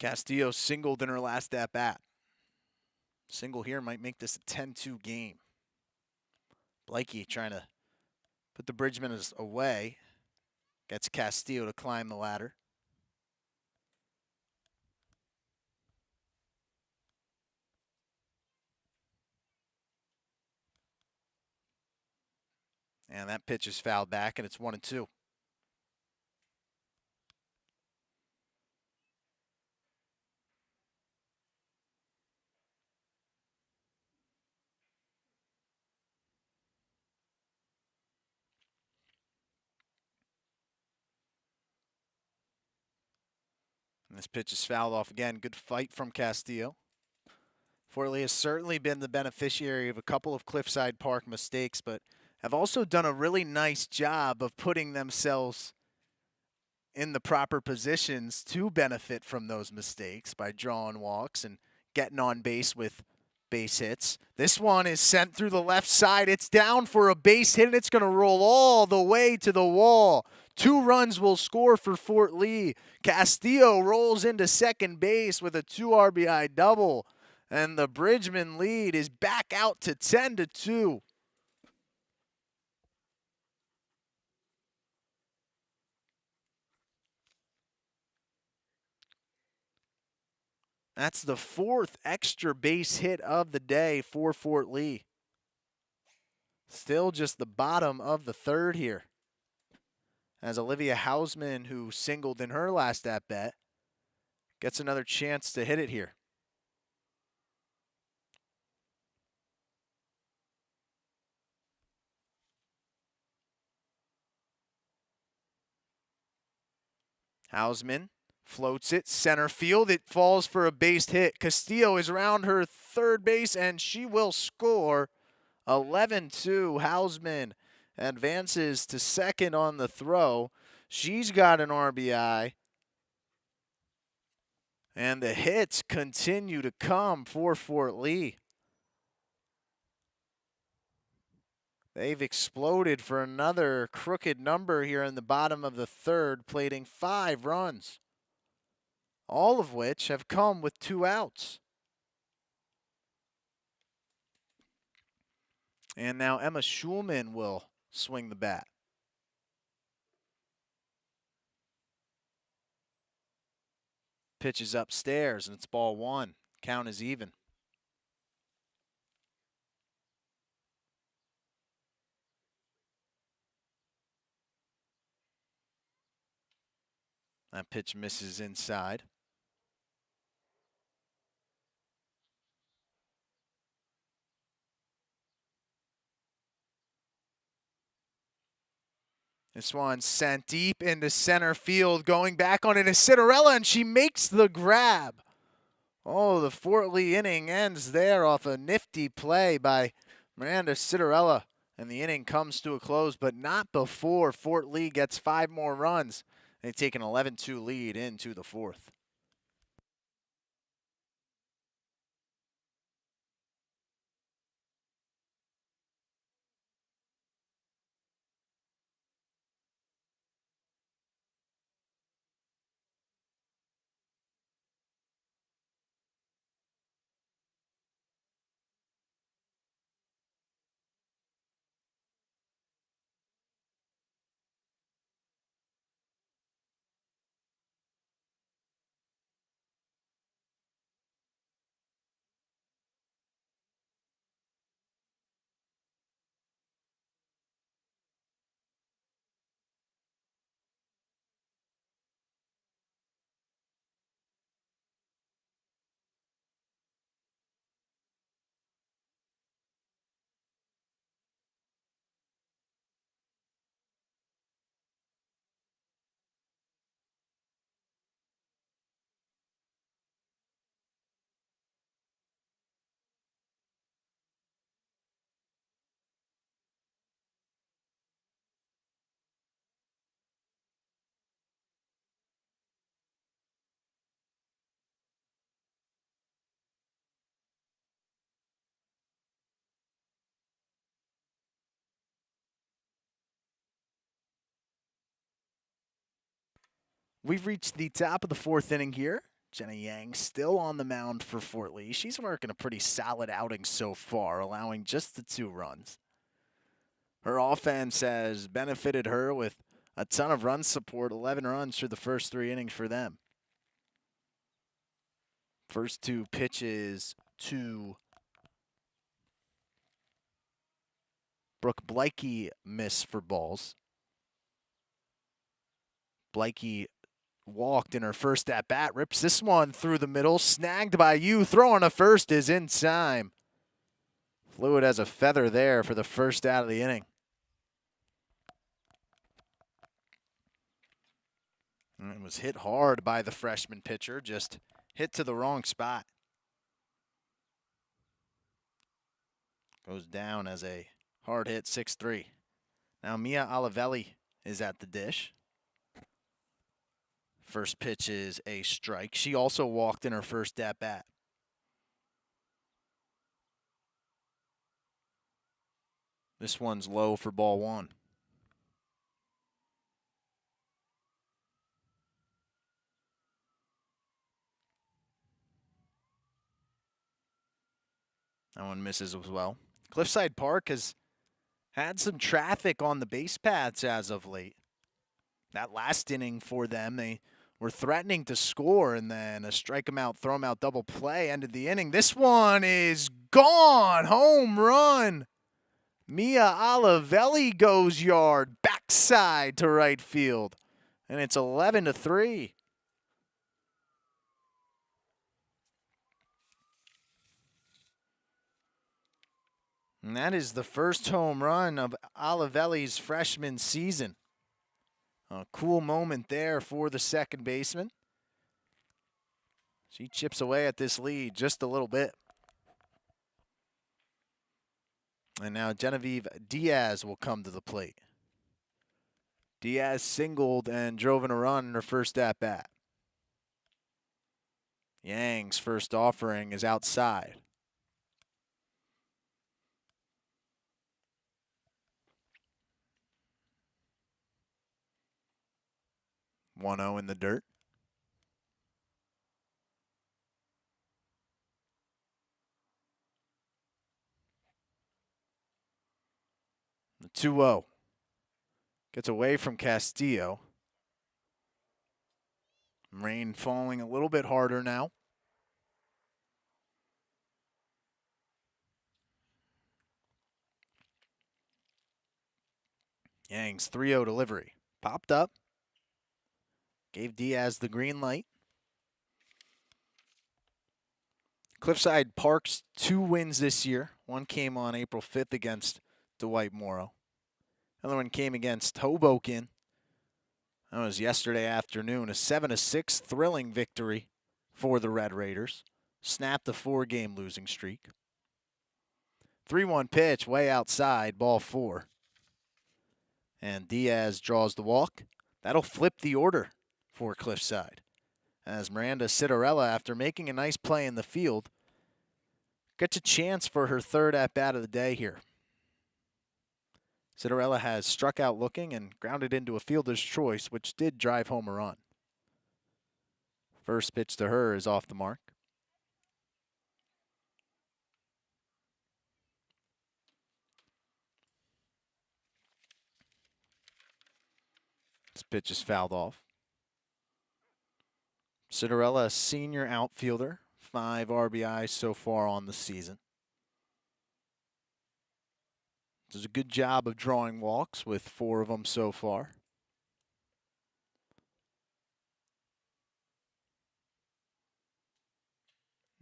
Castillo singled in her last at-bat. Single here might make this a 10-2 game. Blakey trying to put the Bridgemen away. Gets Castillo to climb the ladder. And that pitch is fouled back, and it's 1-2. And this pitch is fouled off again. Good fight from Castillo. Fort Lee has certainly been the beneficiary of a couple of Cliffside Park mistakes, but have also done a really nice job of putting themselves in the proper positions to benefit from those mistakes by drawing walks and getting on base with base hits. This one is sent through the left side. It's down for a base hit, and it's going to roll all the way to the wall. 2 runs will score for Fort Lee. Castillo rolls into second base with a 2 RBI double, and the Bridgeman lead is back out to 10-2. That's the 4th extra base hit of the day for Fort Lee. Still just the bottom of the 3rd here. As Olivia Hausman, who singled in her last at-bat, gets another chance to hit it here. Hausman floats it, center field. It falls for a base hit. Castillo is around her third base, and she will score. 11-2. Hausman advances to second on the throw. She's got an RBI. And the hits continue to come for Fort Lee. They've exploded for another crooked number here in the bottom of the 3rd, plating 5 runs, all of which have come with 2 outs. And now Emma Schulman will swing the bat. Pitch is upstairs, and it's ball 1. Count is even. That pitch misses inside. This one sent deep into center field, going back on it is Cinderella, and she makes the grab. Oh, the Fort Lee inning ends there off a nifty play by Miranda Cinderella, and the inning comes to a close, but not before Fort Lee gets 5 more runs. They take an 11-2 lead into the 4th. We've reached the top of the 4th inning here. Jenna Yang still on the mound for Fort Lee. She's working a pretty solid outing so far, allowing just the 2 runs. Her offense has benefited her with a ton of run support, 11 runs through the first 3 innings for them. First 2 pitches to Brooke Blakey miss for balls. Blakey walked in her first at bat, rips this one through the middle, snagged by you. Throwing to first is in time. Flew it as a feather there for the first out of the inning. And it was hit hard by the freshman pitcher, just hit to the wrong spot. Goes down as a hard hit, 6-3. Now Mia Olivelli is at the dish. First pitch is a strike. She also walked in her first at bat. This one's low for ball 1. That one misses as well. Cliffside Park has had some traffic on the base paths as of late. That last inning for them, they were threatening to score, and then a strike 'em out, throw 'em out double play ended the inning. This one is gone. Home run. Mia Olivelli goes yard, backside to right field, and it's 11-3. And that is the first home run of Olivelli's freshman season. A cool moment there for the second baseman. She chips away at this lead just a little bit. And now Genevieve Diaz will come to the plate. Diaz singled and drove in a run in her first at-bat. Yang's first offering is outside. 1-0 in the dirt. The 2-0. Gets away from Castillo. Rain falling a little bit harder now. Yang's 3-0 delivery. Popped up. Gave Diaz the green light. Cliffside Park's 2 wins this year. One came on April 5th against Dwight Morrow. Another one came against Hoboken. That was yesterday afternoon. A 7-6 thrilling victory for the Red Raiders. Snapped a 4-game losing streak. 3-1 pitch way outside, ball 4. And Diaz draws the walk. That'll flip the order for Cliffside, as Miranda Citarella, after making a nice play in the field, gets a chance for her third at-bat of the day here. Citarella has struck out looking and grounded into a fielder's choice, which did drive home a run. First pitch to her is off the mark. This pitch is fouled off. Citarella, a senior outfielder, 5 RBIs so far on the season. Does a good job of drawing walks with 4 of them so far.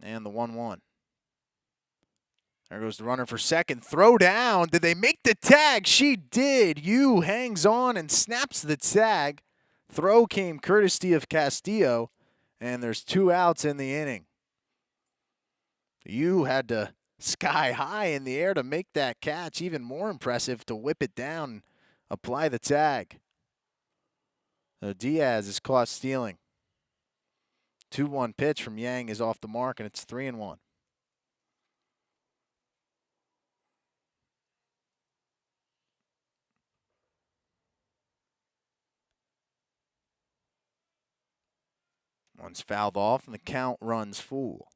And the 1-1. There goes the runner for second. Throw down. Did they make the tag? She did. Yu hangs on and snaps the tag. Throw came courtesy of Castillo, and there's 2 outs in the inning. Yu had to sky high in the air to make that catch. Even more impressive to whip it down and apply the tag. Diaz is caught stealing. 2-1 pitch from Yang is off the mark, and it's 3-1. One's fouled off, and the count runs full.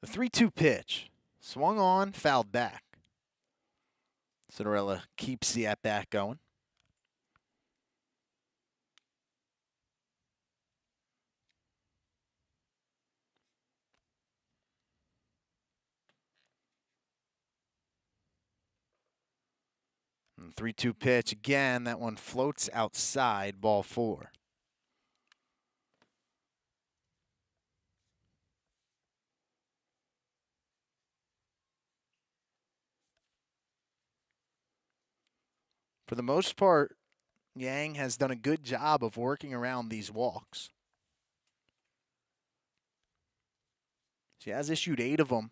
The 3-2 pitch. Swung on, fouled back. Citarella keeps the at-bat going. And 3-2 pitch again. That one floats outside, ball 4. For the most part, Yang has done a good job of working around these walks. She has issued 8 of them.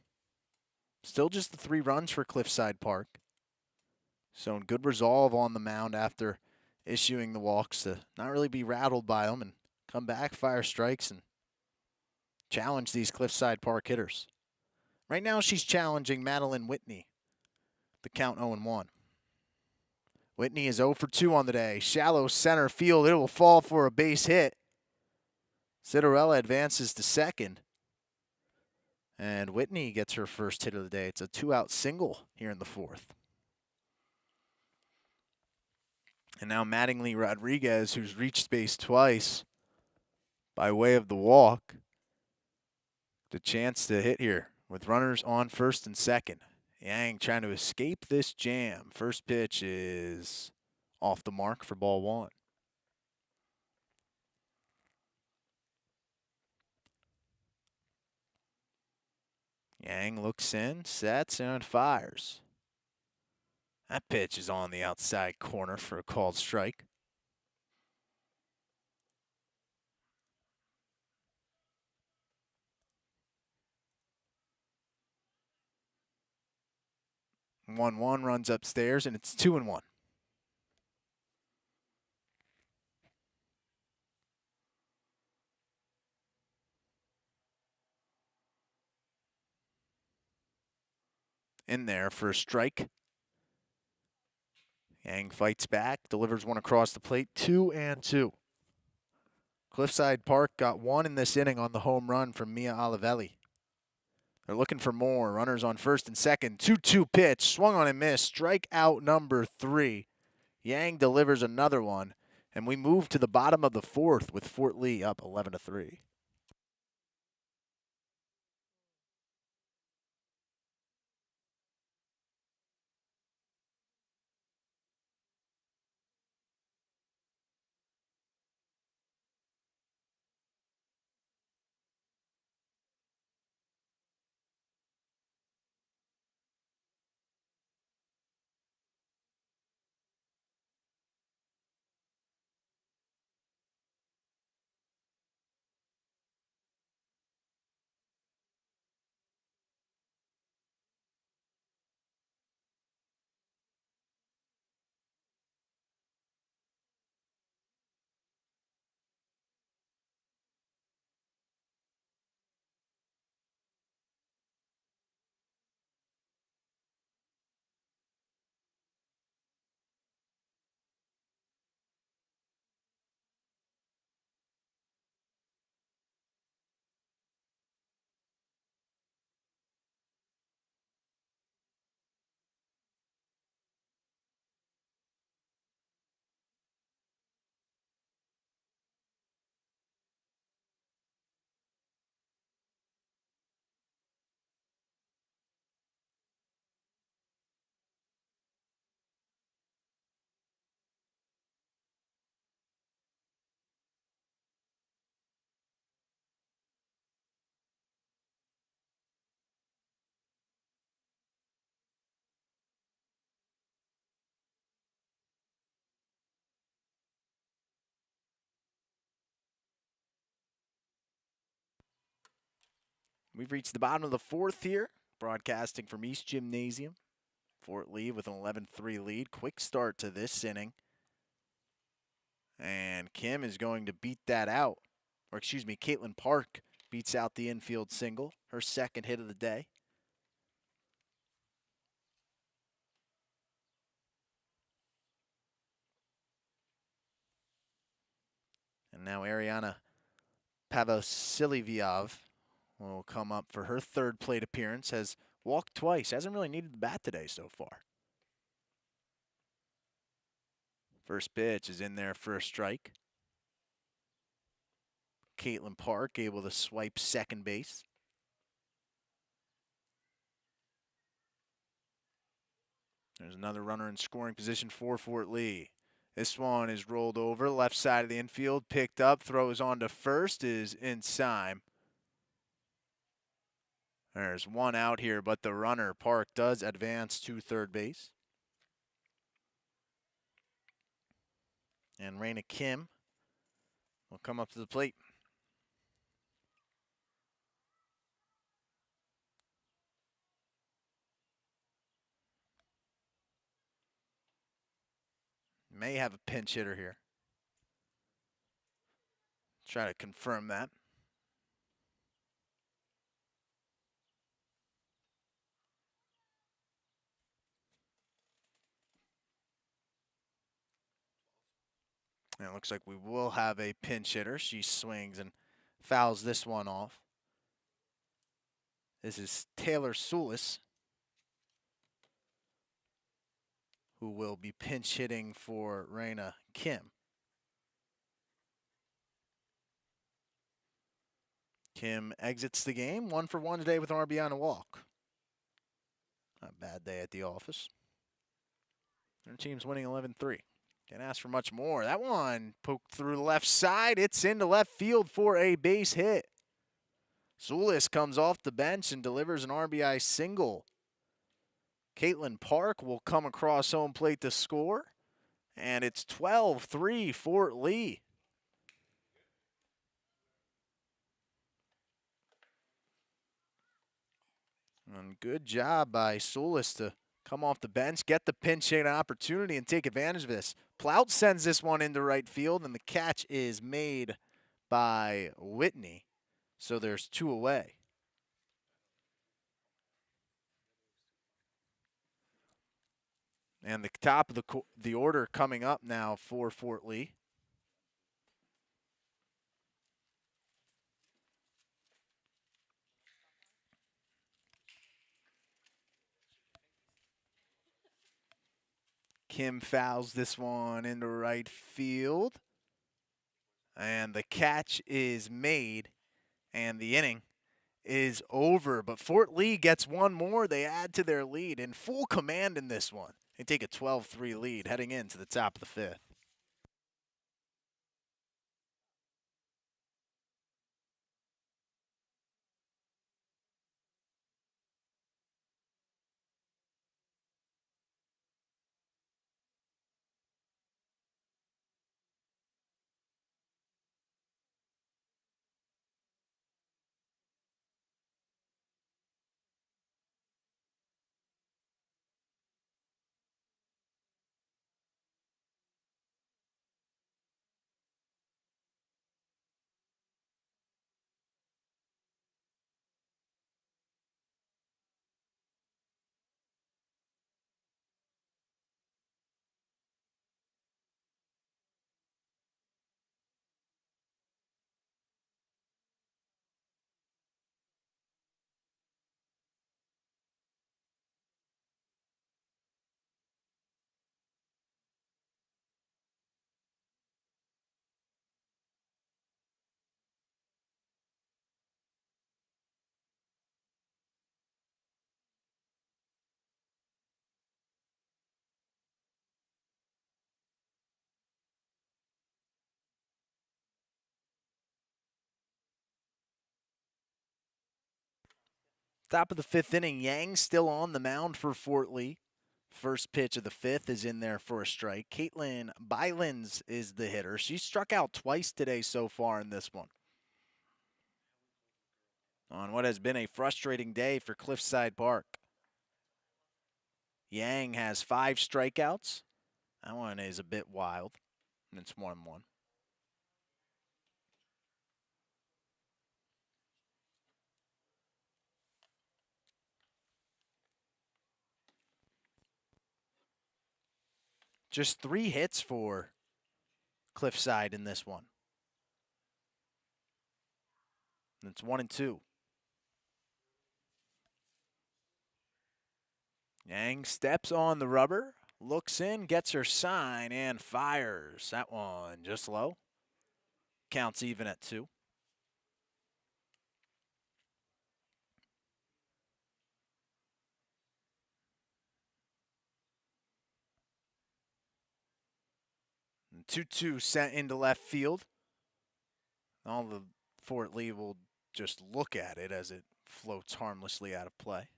Still just the 3 runs for Cliffside Park. Shown good resolve on the mound after issuing the walks to not really be rattled by them and come back, fire strikes, and challenge these Cliffside Park hitters. Right now she's challenging Madeline Whitney. The count 0-1. Whitney is 0 for 2 on the day. Shallow center field. It will fall for a base hit. Citarella advances to second. And Whitney gets her first hit of the day. It's a 2-out single here in the 4th. And now Mattingly Rodriguez, who's reached base twice by way of the walk, the chance to hit here with runners on first and second. Yang trying to escape this jam. First pitch is off the mark for ball 1. Yang looks in, sets, and fires. That pitch is on the outside corner for a called strike. One runs upstairs, and it's 2-1. In there for a strike. Yang fights back, delivers one across the plate, 2-2. Cliffside Park got 1 in this inning on the home run from Mia Olivelli. They're looking for more. Runners on first and second. 2-2 pitch. Swung on and missed. Strikeout number 3. Yang delivers another one. And we move to the bottom of the 4th with Fort Lee up 11-3. We've reached the bottom of the fourth here, broadcasting from East Gymnasium. Fort Lee with an 11-3 lead. Quick start to this inning. And Kim is going to beat that out. Or excuse me, Caitlin Park beats out the infield single, her second hit of the day. And now Ariana Pavosiliviov will come up for her third plate appearance. Has walked twice. Hasn't really needed the bat today so far. First pitch is in there for a strike. Caitlin Park able to swipe second base. There's another runner in scoring position for Fort Lee. This one is rolled over, left side of the infield, picked up, throws on to first, is inside. There's one out here, but the runner, Park, does advance to third base. And Raina Kim will come up to the plate. May have a pinch hitter here. Try to confirm that. And it looks like we will have a pinch hitter. She swings and fouls this one off. This is Taylor Sulis, who will be pinch hitting for Raina Kim. Kim exits the game, 1 for 1 today with an RBI and a walk. Not a bad day at the office. Their team's winning 11-3. Can't ask for much more. That one poked through the left side. It's into left field for a base hit. Sulis comes off the bench and delivers an RBI single. Caitlin Park will come across home plate to score. And it's 12-3 Fort Lee. And good job by Sulis to come off the bench, get the pinch hit opportunity, and take advantage of this. Plout sends this one into right field, and the catch is made by Whitney. So there's 2 away. And the top of the order coming up now for Fort Lee. Kim fouls this one into right field. And the catch is made, and the inning is over. But Fort Lee gets one more. They add to their lead in full command in this one. They take a 12-3 lead heading into the top of the 5th. Top of the 5th inning, Yang still on the mound for Fort Lee. First pitch of the 5th is in there for a strike. Caitlin Bylens is the hitter. She struck out twice today so far in this one. on what has been a frustrating day for Cliffside Park. Yang has 5 strikeouts. That one is a bit wild. And it's 1-1. Just 3 hits for Cliffside in this one. And it's 1-2. Yang steps on the rubber, looks in, gets her sign, and fires. That one just low. Counts even at 2. And 2-2 sent into left field. All the Fort Lee will just look at it as it floats harmlessly out of play.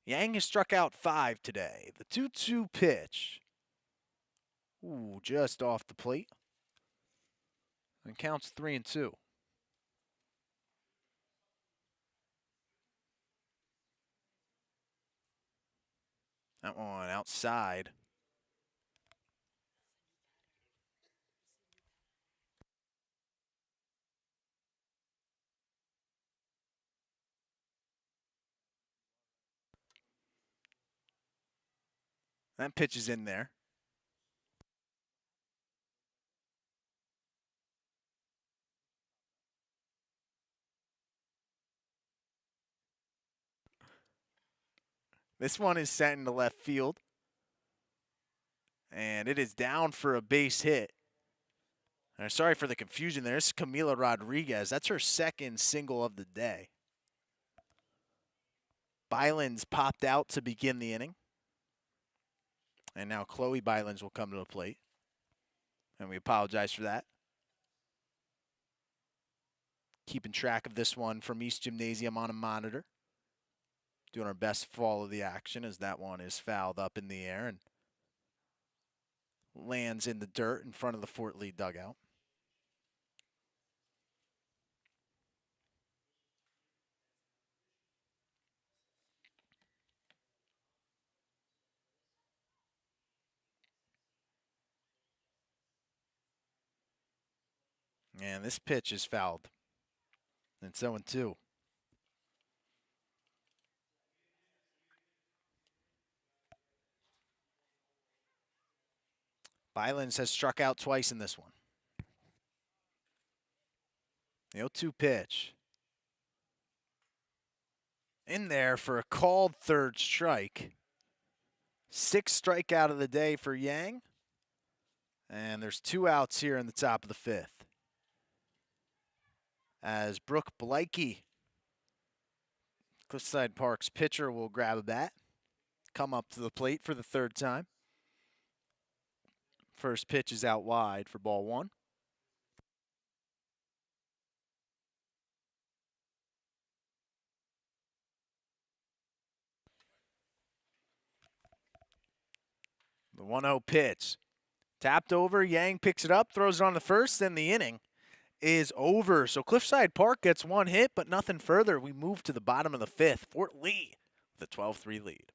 Yang has struck out 5 today. The 2-2 pitch. Ooh, just off the plate. And counts 3-2. That one outside. That pitch is in there. This one is sent into left field. And it is down for a base hit. Sorry for the confusion there. It's Camila Rodriguez. That's her second single of the day. Bylens popped out to begin the inning. And now Chloe Bylens will come to the plate. And we apologize for that. Keeping track of this one from East Gymnasium on a monitor. Doing our best to follow the action as that one is fouled up in the air and lands in the dirt in front of the Fort Lee dugout. And this pitch is fouled. And 0-2. Bylens has struck out twice in this one. The 0-2 pitch. In there for a called third strike. 6th strikeout of the day for Yang. And there's 2 outs here in the top of the 5th. As Brooke Blakey, Cliffside Park's pitcher, will grab a bat. Come up to the plate for the 3rd time. First pitch is out wide for ball 1. The 1-0 pitch. Tapped over, Yang picks it up, throws it on the first, and the inning is over. So Cliffside Park gets 1 hit, but nothing further. We move to the bottom of the 5th. Fort Lee with a 12-3 lead.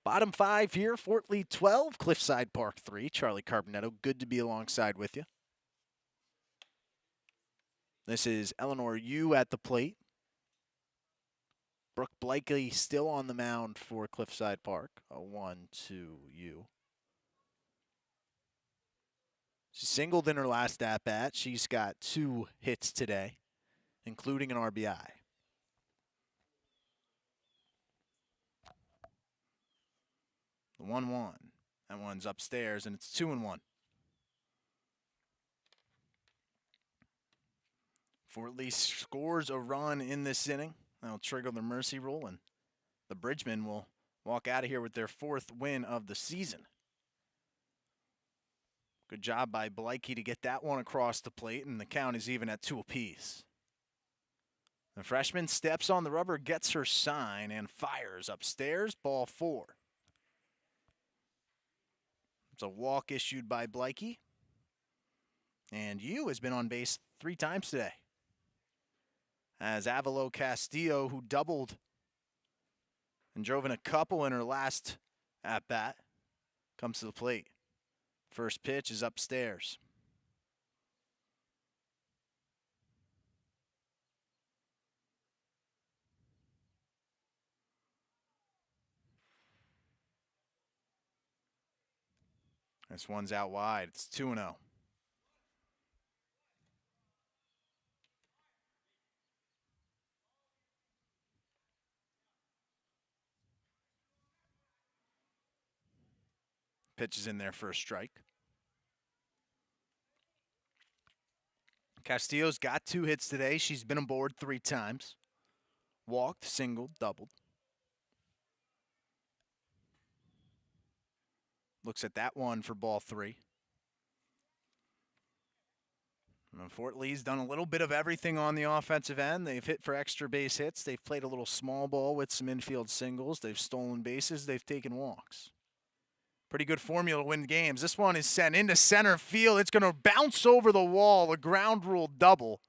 Bottom five here, Fort Lee 12, Cliffside Park 3. Charlie Carbonetto, good to be alongside with you. This is Eleanor Yu at the plate. Brooke Blakely still on the mound for Cliffside Park. A 1-2 Yu. She singled in her last at-bat. She's got 2 hits today, including an RBI. The 1-1. That one's upstairs, and it's 2-1. Fort Lee scores a run in this inning. That'll trigger the mercy rule, and the Bridgemen will walk out of here with their 4th win of the season. Good job by Blakey to get that one across the plate, and the count is even at 2 apiece. The freshman steps on the rubber, gets her sign, and fires upstairs. Ball 4. It's a walk issued by Blakey. And Yu has been on base 3 times today. As Avalo Castillo, who doubled and drove in a couple in her last at-bat, comes to the plate. First pitch is upstairs. This one's out wide. It's 2-0. Pitch is in there for a strike. Castillo's got 2 hits today. She's been aboard 3 times. Walked, singled, doubled. Looks at that one for ball 3. And Fort Lee's done a little bit of everything on the offensive end. They've hit for extra base hits. They've played a little small ball with some infield singles. They've stolen bases. They've taken walks. Pretty good formula to win games. This one is sent into center field. It's going to bounce over the wall. A ground rule double.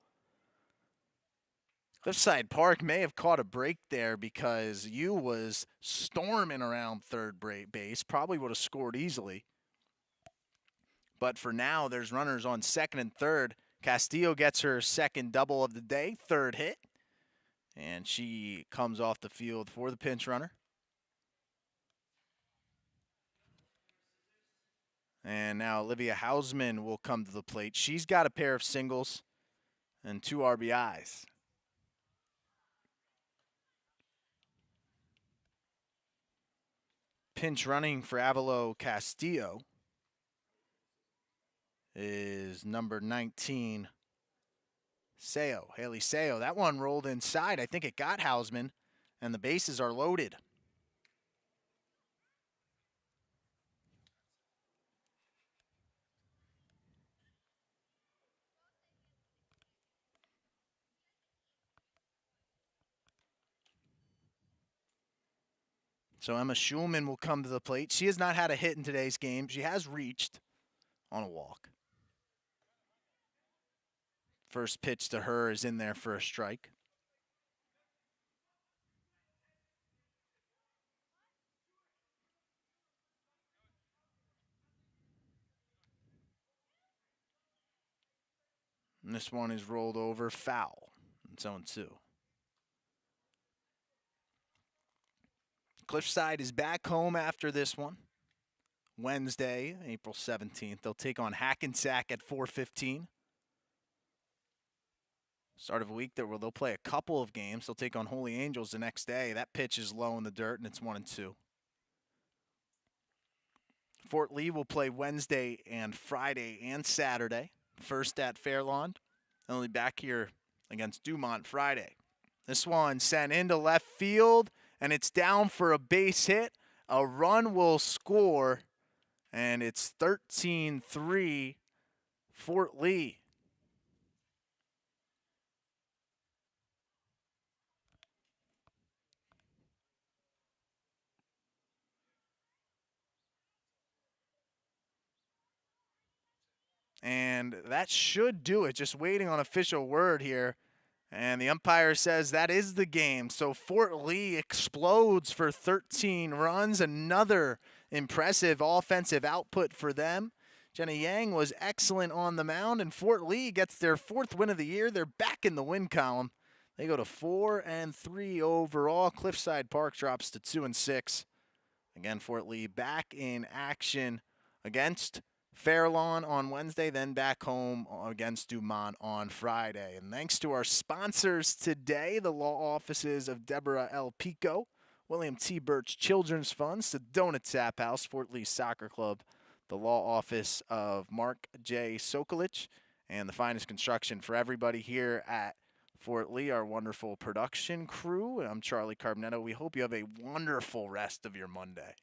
Cliffside Park may have caught a break there because Yu was storming around third base. Probably would have scored easily. But for now, there's runners on second and third. Castillo gets her second double of the day, 3rd hit. And she comes off the field for the pinch runner. And now Olivia Hausman will come to the plate. She's got a pair of singles and 2 RBIs. Pinch running for Avalo Castillo is number 19, Seo, Haley Seo. That one rolled inside. I think it got Hausman, and the bases are loaded. So Emma Schulman will come to the plate. She has not had a hit in today's game. She has reached on a walk. First pitch to her is in there for a strike. And this one is rolled over, foul. It's 0-2. Cliffside is back home after this one. Wednesday, April 17th. They'll take on Hackensack at 4:15. Start of a week where they'll play a couple of games. They'll take on Holy Angels the next day. That pitch is low in the dirt, and it's 1-2. Fort Lee will play Wednesday and Friday and Saturday. First at Fairlawn. They'll be back here against Dumont Friday. This one sent into left field, and it's down for a base hit. A run will score, and it's 13-3 Fort Lee. And that should do it. Just waiting on official word here And the umpire says that is the game. So Fort Lee explodes for 13 runs. Another impressive offensive output for them. Jenna Yang was excellent on the mound, and Fort Lee gets their 4th win of the year. They're back in the win column. They go to 4-3 overall. Cliffside Park drops to 2-6. Again, Fort Lee back in action against Fairlawn on Wednesday, then back home against Dumont on Friday. And thanks to our sponsors today, the law offices of Deborah L. Pico, William T. Birch Children's Funds, the Donut Tap House, Fort Lee Soccer Club, the law office of Mark J. Sokolich, and the finest construction for everybody here at Fort Lee, our wonderful production crew. I'm Charlie Carbonetto. We hope you have a wonderful rest of your Monday.